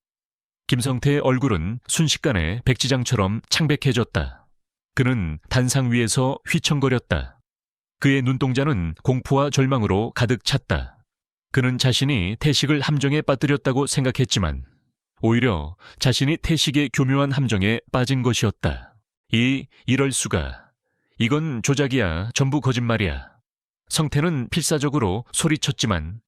김성태의 얼굴은 순식간에 백지장처럼 창백해졌다. 그는 단상 위에서 휘청거렸다. 그의 눈동자는 공포와 절망으로 가득 찼다. 그는 자신이 태식을 함정에 빠뜨렸다고 생각했지만 오히려 자신이 태식의 교묘한 함정에 빠진 것이었다. 이럴 수가. 이건 조작이야. 전부 거짓말이야. 성태는 필사적으로 소리쳤지만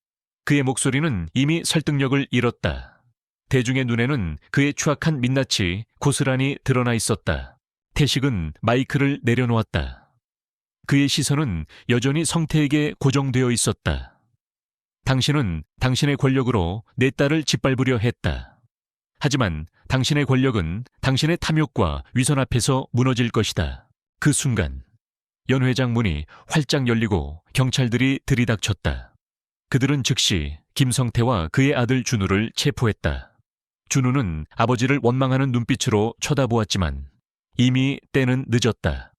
그의 목소리는 이미 설득력을 잃었다. 대중의 눈에는 그의 추악한 민낯이 고스란히 드러나 있었다. 태식은 마이크를 내려놓았다. 그의 시선은 여전히 성태에게 고정되어 있었다. 당신은 당신의 권력으로 내 딸을 짓밟으려 했다. 하지만 당신의 권력은 당신의 탐욕과 위선 앞에서 무너질 것이다. 그 순간 연 회장 문이 활짝 열리고 경찰들이 들이닥쳤다. 그들은 즉시 김성태와 그의 아들 준우를 체포했다. 준우는 아버지를 원망하는 눈빛으로 쳐다보았지만 이미 때는 늦었다.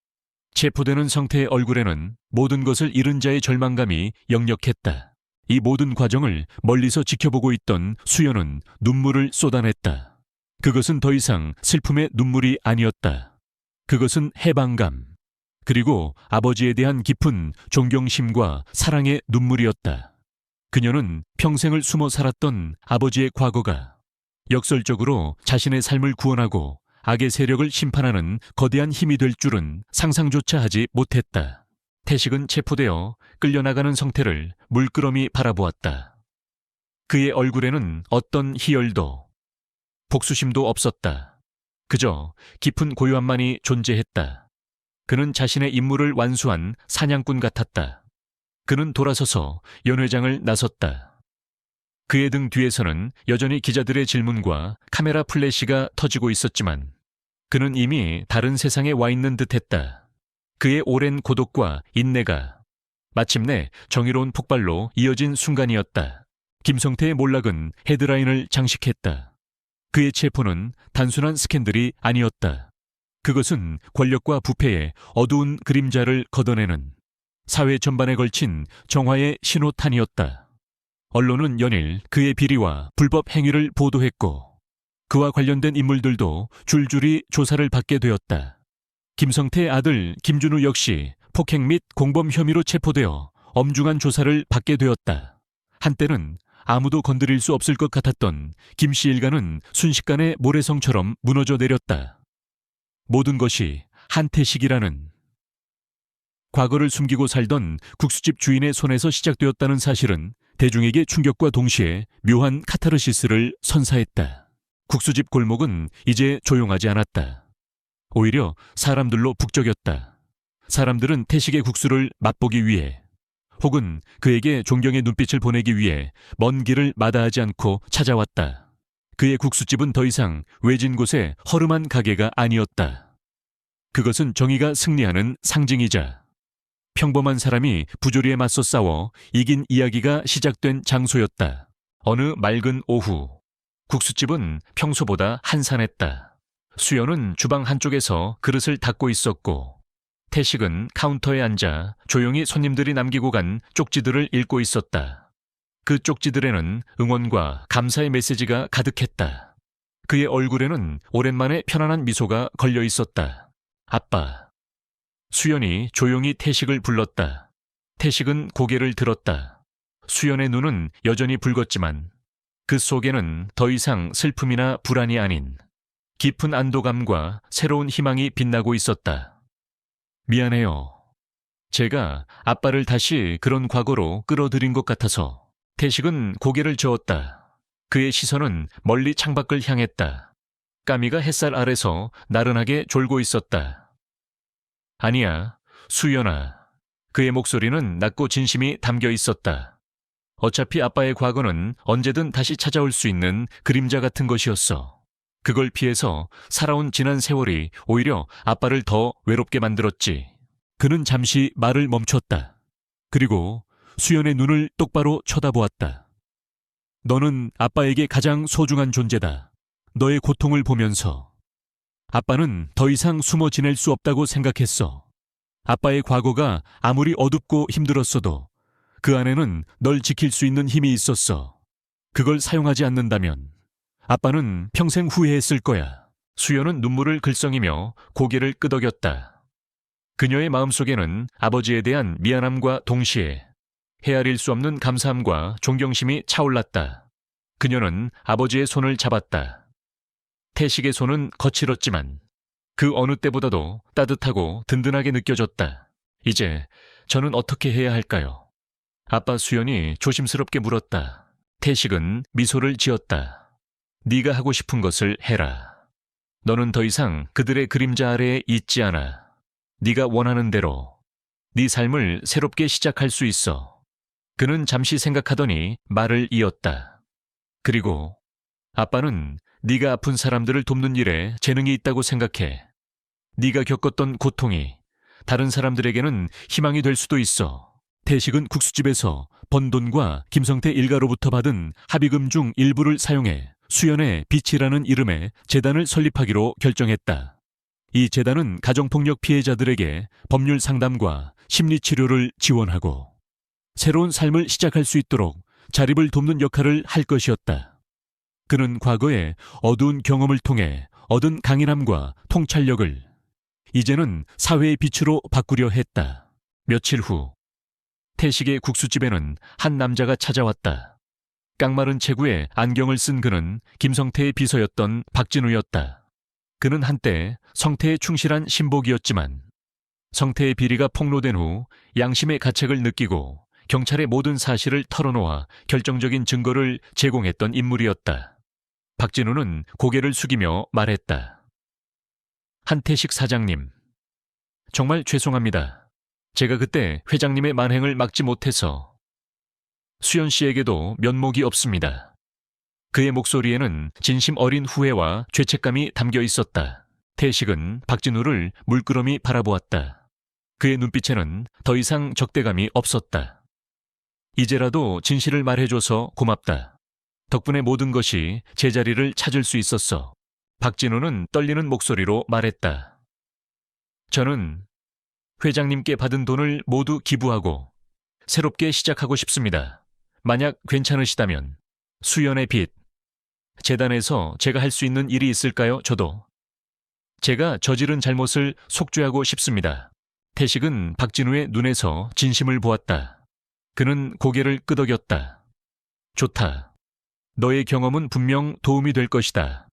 체포되는 성태의 얼굴에는 모든 것을 잃은 자의 절망감이 역력했다. 이 모든 과정을 멀리서 지켜보고 있던 수연은 눈물을 쏟아냈다. 그것은 더 이상 슬픔의 눈물이 아니었다. 그것은 해방감, 그리고 아버지에 대한 깊은 존경심과 사랑의 눈물이었다. 그녀는 평생을 숨어 살았던 아버지의 과거가 역설적으로 자신의 삶을 구원하고 악의 세력을 심판하는 거대한 힘이 될 줄은 상상조차 하지 못했다. 태식은 체포되어 끌려나가는 성태를 물끄러미 바라보았다. 그의 얼굴에는 어떤 희열도 복수심도 없었다. 그저 깊은 고요함만이 존재했다. 그는 자신의 임무를 완수한 사냥꾼 같았다. 그는 돌아서서 연 회장을 나섰다. 그의 등 뒤에서는 여전히 기자들의 질문과 카메라 플래시가 터지고 있었지만 그는 이미 다른 세상에 와 있는 듯했다. 그의 오랜 고독과 인내가 마침내 정의로운 폭발로 이어진 순간이었다. 김성태의 몰락은 헤드라인을 장식했다. 그의 체포는 단순한 스캔들이 아니었다. 그것은 권력과 부패의 어두운 그림자를 걷어내는 사회 전반에 걸친 정화의 신호탄이었다. 언론은 연일 그의 비리와 불법 행위를 보도했고 그와 관련된 인물들도 줄줄이 조사를 받게 되었다. 김성태의 아들 김준우 역시 폭행 및 공범 혐의로 체포되어 엄중한 조사를 받게 되었다. 한때는 아무도 건드릴 수 없을 것 같았던 김씨 일가는 순식간에 모래성처럼 무너져 내렸다. 모든 것이 한태식이라는 과거를 숨기고 살던 국수집 주인의 손에서 시작되었다는 사실은 대중에게 충격과 동시에 묘한 카타르시스를 선사했다. 국수집 골목은 이제 조용하지 않았다. 오히려 사람들로 북적였다. 사람들은 태식의 국수를 맛보기 위해 혹은 그에게 존경의 눈빛을 보내기 위해 먼 길을 마다하지 않고 찾아왔다. 그의 국수집은 더 이상 외진 곳의 허름한 가게가 아니었다. 그것은 정의가 승리하는 상징이자 평범한 사람이 부조리에 맞서 싸워 이긴 이야기가 시작된 장소였다. 어느 맑은 오후, 국수집은 평소보다 한산했다. 수연은 주방 한쪽에서 그릇을 닦고 있었고 태식은 카운터에 앉아 조용히 손님들이 남기고 간 쪽지들을 읽고 있었다. 그 쪽지들에는 응원과 감사의 메시지가 가득했다. 그의 얼굴에는 오랜만에 편안한 미소가 걸려 있었다. 아빠. 수연이 조용히 태식을 불렀다. 태식은 고개를 들었다. 수연의 눈은 여전히 붉었지만 그 속에는 더 이상 슬픔이나 불안이 아닌 깊은 안도감과 새로운 희망이 빛나고 있었다. 미안해요. 제가 아빠를 다시 그런 과거로 끌어들인 것 같아서. 태식은 고개를 저었다. 그의 시선은 멀리 창밖을 향했다. 까미가 햇살 아래서 나른하게 졸고 있었다. 아니야, 수연아. 그의 목소리는 낮고 진심이 담겨 있었다. 어차피 아빠의 과거는 언제든 다시 찾아올 수 있는 그림자 같은 것이었어. 그걸 피해서 살아온 지난 세월이 오히려 아빠를 더 외롭게 만들었지. 그는 잠시 말을 멈췄다. 그리고 수연의 눈을 똑바로 쳐다보았다. 너는 아빠에게 가장 소중한 존재다. 너의 고통을 보면서 아빠는 더 이상 숨어 지낼 수 없다고 생각했어. 아빠의 과거가 아무리 어둡고 힘들었어도 그 안에는 널 지킬 수 있는 힘이 있었어. 그걸 사용하지 않는다면 아빠는 평생 후회했을 거야. 수연은 눈물을 글썽이며 고개를 끄덕였다. 그녀의 마음속에는 아버지에 대한 미안함과 동시에 헤아릴 수 없는 감사함과 존경심이 차올랐다. 그녀는 아버지의 손을 잡았다. 태식의 손은 거칠었지만 그 어느 때보다도 따뜻하고 든든하게 느껴졌다. 이제 저는 어떻게 해야 할까요? 아빠. 수연이 조심스럽게 물었다. 태식은 미소를 지었다. 네가 하고 싶은 것을 해라. 너는 더 이상 그들의 그림자 아래에 있지 않아. 네가 원하는 대로 네 삶을 새롭게 시작할 수 있어. 그는 잠시 생각하더니 말을 이었다. 그리고 아빠는 네가 아픈 사람들을 돕는 일에 재능이 있다고 생각해. 네가 겪었던 고통이 다른 사람들에게는 희망이 될 수도 있어. 태식은 국수집에서 번 돈과 김성태 일가로부터 받은 합의금 중 일부를 사용해 수연의 빛이라는 이름의 재단을 설립하기로 결정했다. 이 재단은 가정폭력 피해자들에게 법률 상담과 심리치료를 지원하고 새로운 삶을 시작할 수 있도록 자립을 돕는 역할을 할 것이었다. 그는 과거의 어두운 경험을 통해 얻은 강인함과 통찰력을 이제는 사회의 빛으로 바꾸려 했다. 며칠 후 태식의 국수집에는 한 남자가 찾아왔다. 깡마른 체구에 안경을 쓴 그는 김성태의 비서였던 박진우였다. 그는 한때 성태에 충실한 신복이었지만 성태의 비리가 폭로된 후 양심의 가책을 느끼고 경찰에 모든 사실을 털어놓아 결정적인 증거를 제공했던 인물이었다. 박진우는 고개를 숙이며 말했다. 한태식 사장님, 정말 죄송합니다. 제가 그때 회장님의 만행을 막지 못해서. 수연 씨에게도 면목이 없습니다. 그의 목소리에는 진심 어린 후회와 죄책감이 담겨 있었다. 태식은 박진우를 물끄러미 바라보았다. 그의 눈빛에는 더 이상 적대감이 없었다. 이제라도 진실을 말해줘서 고맙다. 덕분에 모든 것이 제자리를 찾을 수 있었어. 박진우는 떨리는 목소리로 말했다. 저는 회장님께 받은 돈을 모두 기부하고 새롭게 시작하고 싶습니다. 만약 괜찮으시다면 수연의 빛, 재단에서 제가 할 수 있는 일이 있을까요? 저도. 제가 저지른 잘못을 속죄하고 싶습니다. 태식은 박진우의 눈에서 진심을 보았다. 그는 고개를 끄덕였다. 좋다. 너의 경험은 분명 도움이 될 것이다.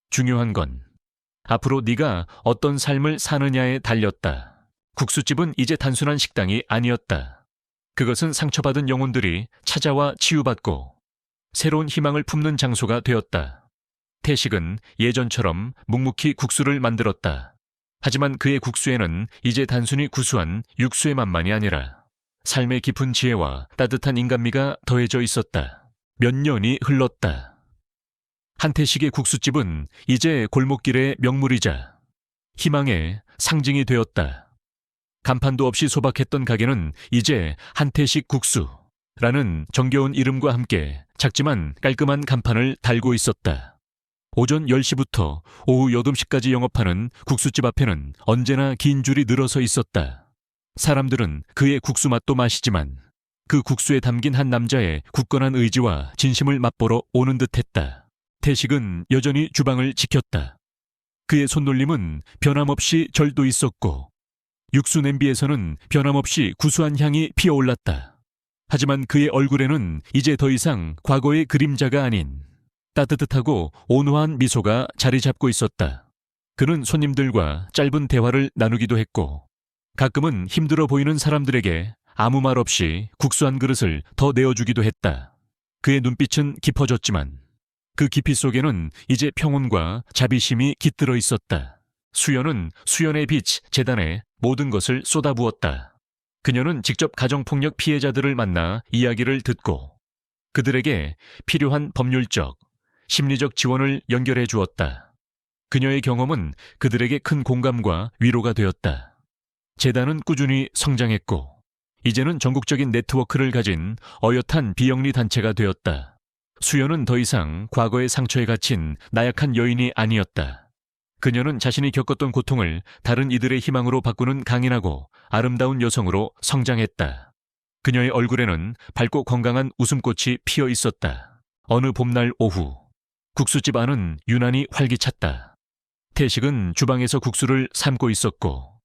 중요한 건 앞으로 네가 어떤 삶을 사느냐에 달렸다. 국수집은 이제 단순한 식당이 아니었다. 그것은 상처받은 영혼들이 찾아와 치유받고 새로운 희망을 품는 장소가 되었다. 태식은 예전처럼 묵묵히 국수를 만들었다. 하지만 그의 국수에는 이제 단순히 구수한 육수의 맛만이 아니라 삶의 깊은 지혜와 따뜻한 인간미가 더해져 있었다. 몇 년이 흘렀다. 한태식의 국수집은 이제 골목길의 명물이자 희망의 상징이 되었다. 간판도 없이 소박했던 가게는 이제 한태식 국수라는 정겨운 이름과 함께 작지만 깔끔한 간판을 달고 있었다. 오전 10시부터 오후 8시까지 영업하는 국수집 앞에는 언제나 긴 줄이 늘어서 있었다. 사람들은 그의 국수 맛도 마시지만 그 국수에 담긴 한 남자의 굳건한 의지와 진심을 맛보러 오는 듯했다. 태식은 여전히 주방을 지켰다. 그의 손놀림은 변함없이 절도 있었고 육수 냄비에서는 변함없이 구수한 향이 피어올랐다. 하지만 그의 얼굴에는 이제 더 이상 과거의 그림자가 아닌 따뜻하고 온화한 미소가 자리 잡고 있었다. 그는 손님들과 짧은 대화를 나누기도 했고 가끔은 힘들어 보이는 사람들에게 아무 말 없이 국수 한 그릇을 더 내어주기도 했다. 그의 눈빛은 깊어졌지만 그 깊이 속에는 이제 평온과 자비심이 깃들어 있었다. 수연은 수연의 빛 재단에 모든 것을 쏟아부었다. 그녀는 직접 가정폭력 피해자들을 만나 이야기를 듣고 그들에게 필요한 법률적, 심리적 지원을 연결해 주었다. 그녀의 경험은 그들에게 큰 공감과 위로가 되었다. 재단은 꾸준히 성장했고 이제는 전국적인 네트워크를 가진 어엿한 비영리 단체가 되었다. 수연은 더 이상 과거의 상처에 갇힌 나약한 여인이 아니었다. 그녀는 자신이 겪었던 고통을 다른 이들의 희망으로 바꾸는 강인하고 아름다운 여성으로 성장했다. 그녀의 얼굴에는 밝고 건강한 웃음꽃이 피어 있었다. 어느 봄날 오후, 국수집 안은 유난히 활기찼다. 태식은 주방에서 국수를 삶고 있었고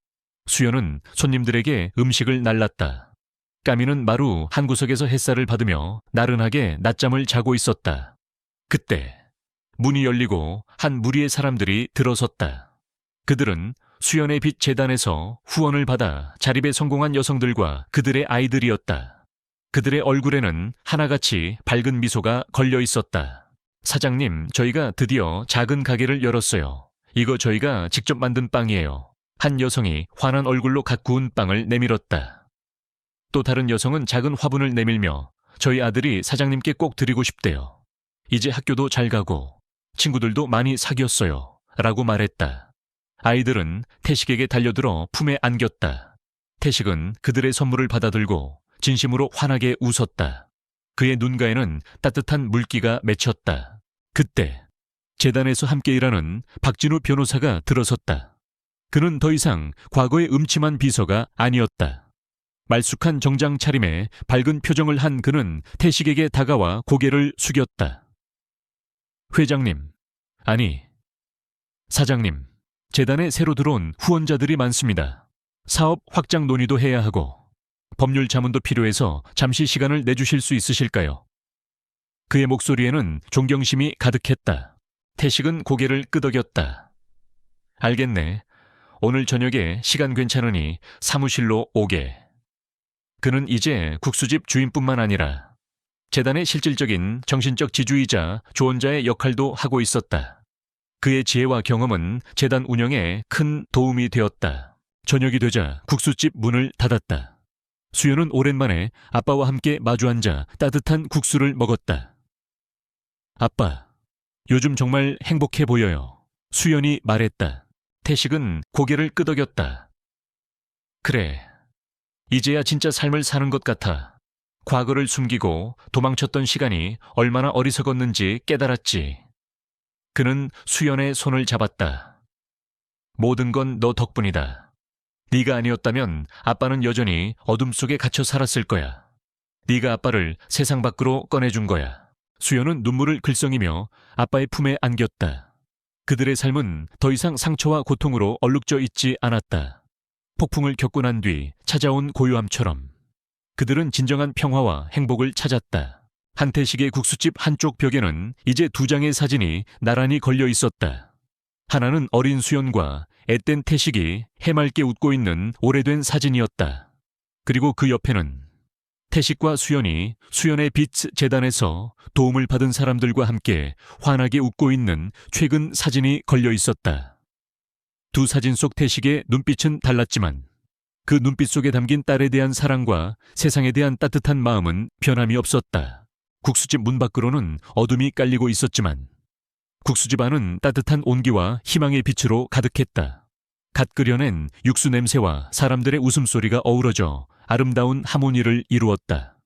수연은 손님들에게 음식을 날랐다. 까미는 마루 한 구석에서 햇살을 받으며 나른하게 낮잠을 자고 있었다. 그때 문이 열리고 한 무리의 사람들이 들어섰다. 그들은 수연의 빛 재단에서 후원을 받아 자립에 성공한 여성들과 그들의 아이들이었다. 그들의 얼굴에는 하나같이 밝은 미소가 걸려 있었다. 사장님, 저희가 드디어 작은 가게를 열었어요. 이거 저희가 직접 만든 빵이에요. 한 여성이 환한 얼굴로 갓 구운 빵을 내밀었다. 또 다른 여성은 작은 화분을 내밀며 저희 아들이 사장님께 꼭 드리고 싶대요. 이제 학교도 잘 가고 친구들도 많이 사귀었어요. 라고 말했다. 아이들은 태식에게 달려들어 품에 안겼다. 태식은 그들의 선물을 받아들고 진심으로 환하게 웃었다. 그의 눈가에는 따뜻한 물기가 맺혔다. 그때 재단에서 함께 일하는 박진우 변호사가 들어섰다. 그는 더 이상 과거의 음침한 비서가 아니었다. 말쑥한 정장 차림에 밝은 표정을 한 그는 태식에게 다가와 고개를 숙였다. 회장님, 아니, 사장님, 재단에 새로 들어온 후원자들이 많습니다. 사업 확장 논의도 해야 하고 법률 자문도 필요해서 잠시 시간을 내주실 수 있으실까요? 그의 목소리에는 존경심이 가득했다. 태식은 고개를 끄덕였다. 알겠네. 오늘 저녁에 시간 괜찮으니 사무실로 오게. 그는 이제 국수집 주인뿐만 아니라 재단의 실질적인 정신적 지주이자 조언자의 역할도 하고 있었다. 그의 지혜와 경험은 재단 운영에 큰 도움이 되었다. 저녁이 되자 국수집 문을 닫았다. 수연은 오랜만에 아빠와 함께 마주 앉아 따뜻한 국수를 먹었다. 아빠, 요즘 정말 행복해 보여요. 수연이 말했다. 태식은 고개를 끄덕였다. 그래, 이제야 진짜 삶을 사는 것 같아. 과거를 숨기고 도망쳤던 시간이 얼마나 어리석었는지 깨달았지. 그는 수연의 손을 잡았다. 모든 건 너 덕분이다. 네가 아니었다면 아빠는 여전히 어둠 속에 갇혀 살았을 거야. 네가 아빠를 세상 밖으로 꺼내준 거야. 수연은 눈물을 글썽이며 아빠의 품에 안겼다. 그들의 삶은 더 이상 상처와 고통으로 얼룩져 있지 않았다. 폭풍을 겪고 난 뒤 찾아온 고요함처럼 그들은 진정한 평화와 행복을 찾았다. 한태식의 국수집 한쪽 벽에는 이제 2장의 사진이 나란히 걸려 있었다. 하나는 어린 수연과 앳된 태식이 해맑게 웃고 있는 오래된 사진이었다. 그리고 그 옆에는 태식과 수연이 수연의 빛 재단에서 도움을 받은 사람들과 함께 환하게 웃고 있는 최근 사진이 걸려 있었다. 두 사진 속 태식의 눈빛은 달랐지만 그 눈빛 속에 담긴 딸에 대한 사랑과 세상에 대한 따뜻한 마음은 변함이 없었다. 국수집 문 밖으로는 어둠이 깔리고 있었지만 국수집 안은 따뜻한 온기와 희망의 빛으로 가득했다. 갓 끓여낸 육수 냄새와 사람들의 웃음소리가 어우러져 아름다운 하모니를 이루었다.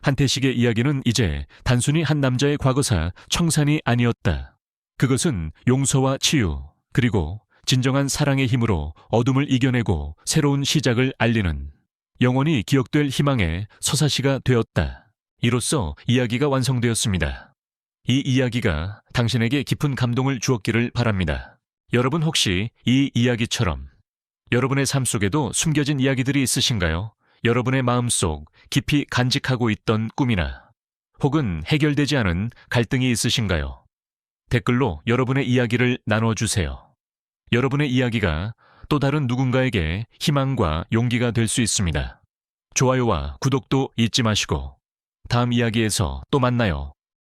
한태식의 이야기는 이제 단순히 한 남자의 과거사 청산이 아니었다. 그것은 용서와 치유, 그리고 진정한 사랑의 힘으로 어둠을 이겨내고 새로운 시작을 알리는 영원히 기억될 희망의 서사시가 되었다. 이로써 이야기가 완성되었습니다. 이 이야기가 당신에게 깊은 감동을 주었기를 바랍니다. 여러분 혹시 이 이야기처럼 여러분의 삶 속에도 숨겨진 이야기들이 있으신가요? 여러분의 마음속 깊이 간직하고 있던 꿈이나 혹은 해결되지 않은 갈등이 있으신가요? 댓글로 여러분의 이야기를 나눠주세요. 여러분의 이야기가 또 다른 누군가에게 희망과 용기가 될 수 있습니다. 좋아요와 구독도 잊지 마시고 다음 이야기에서 또 만나요.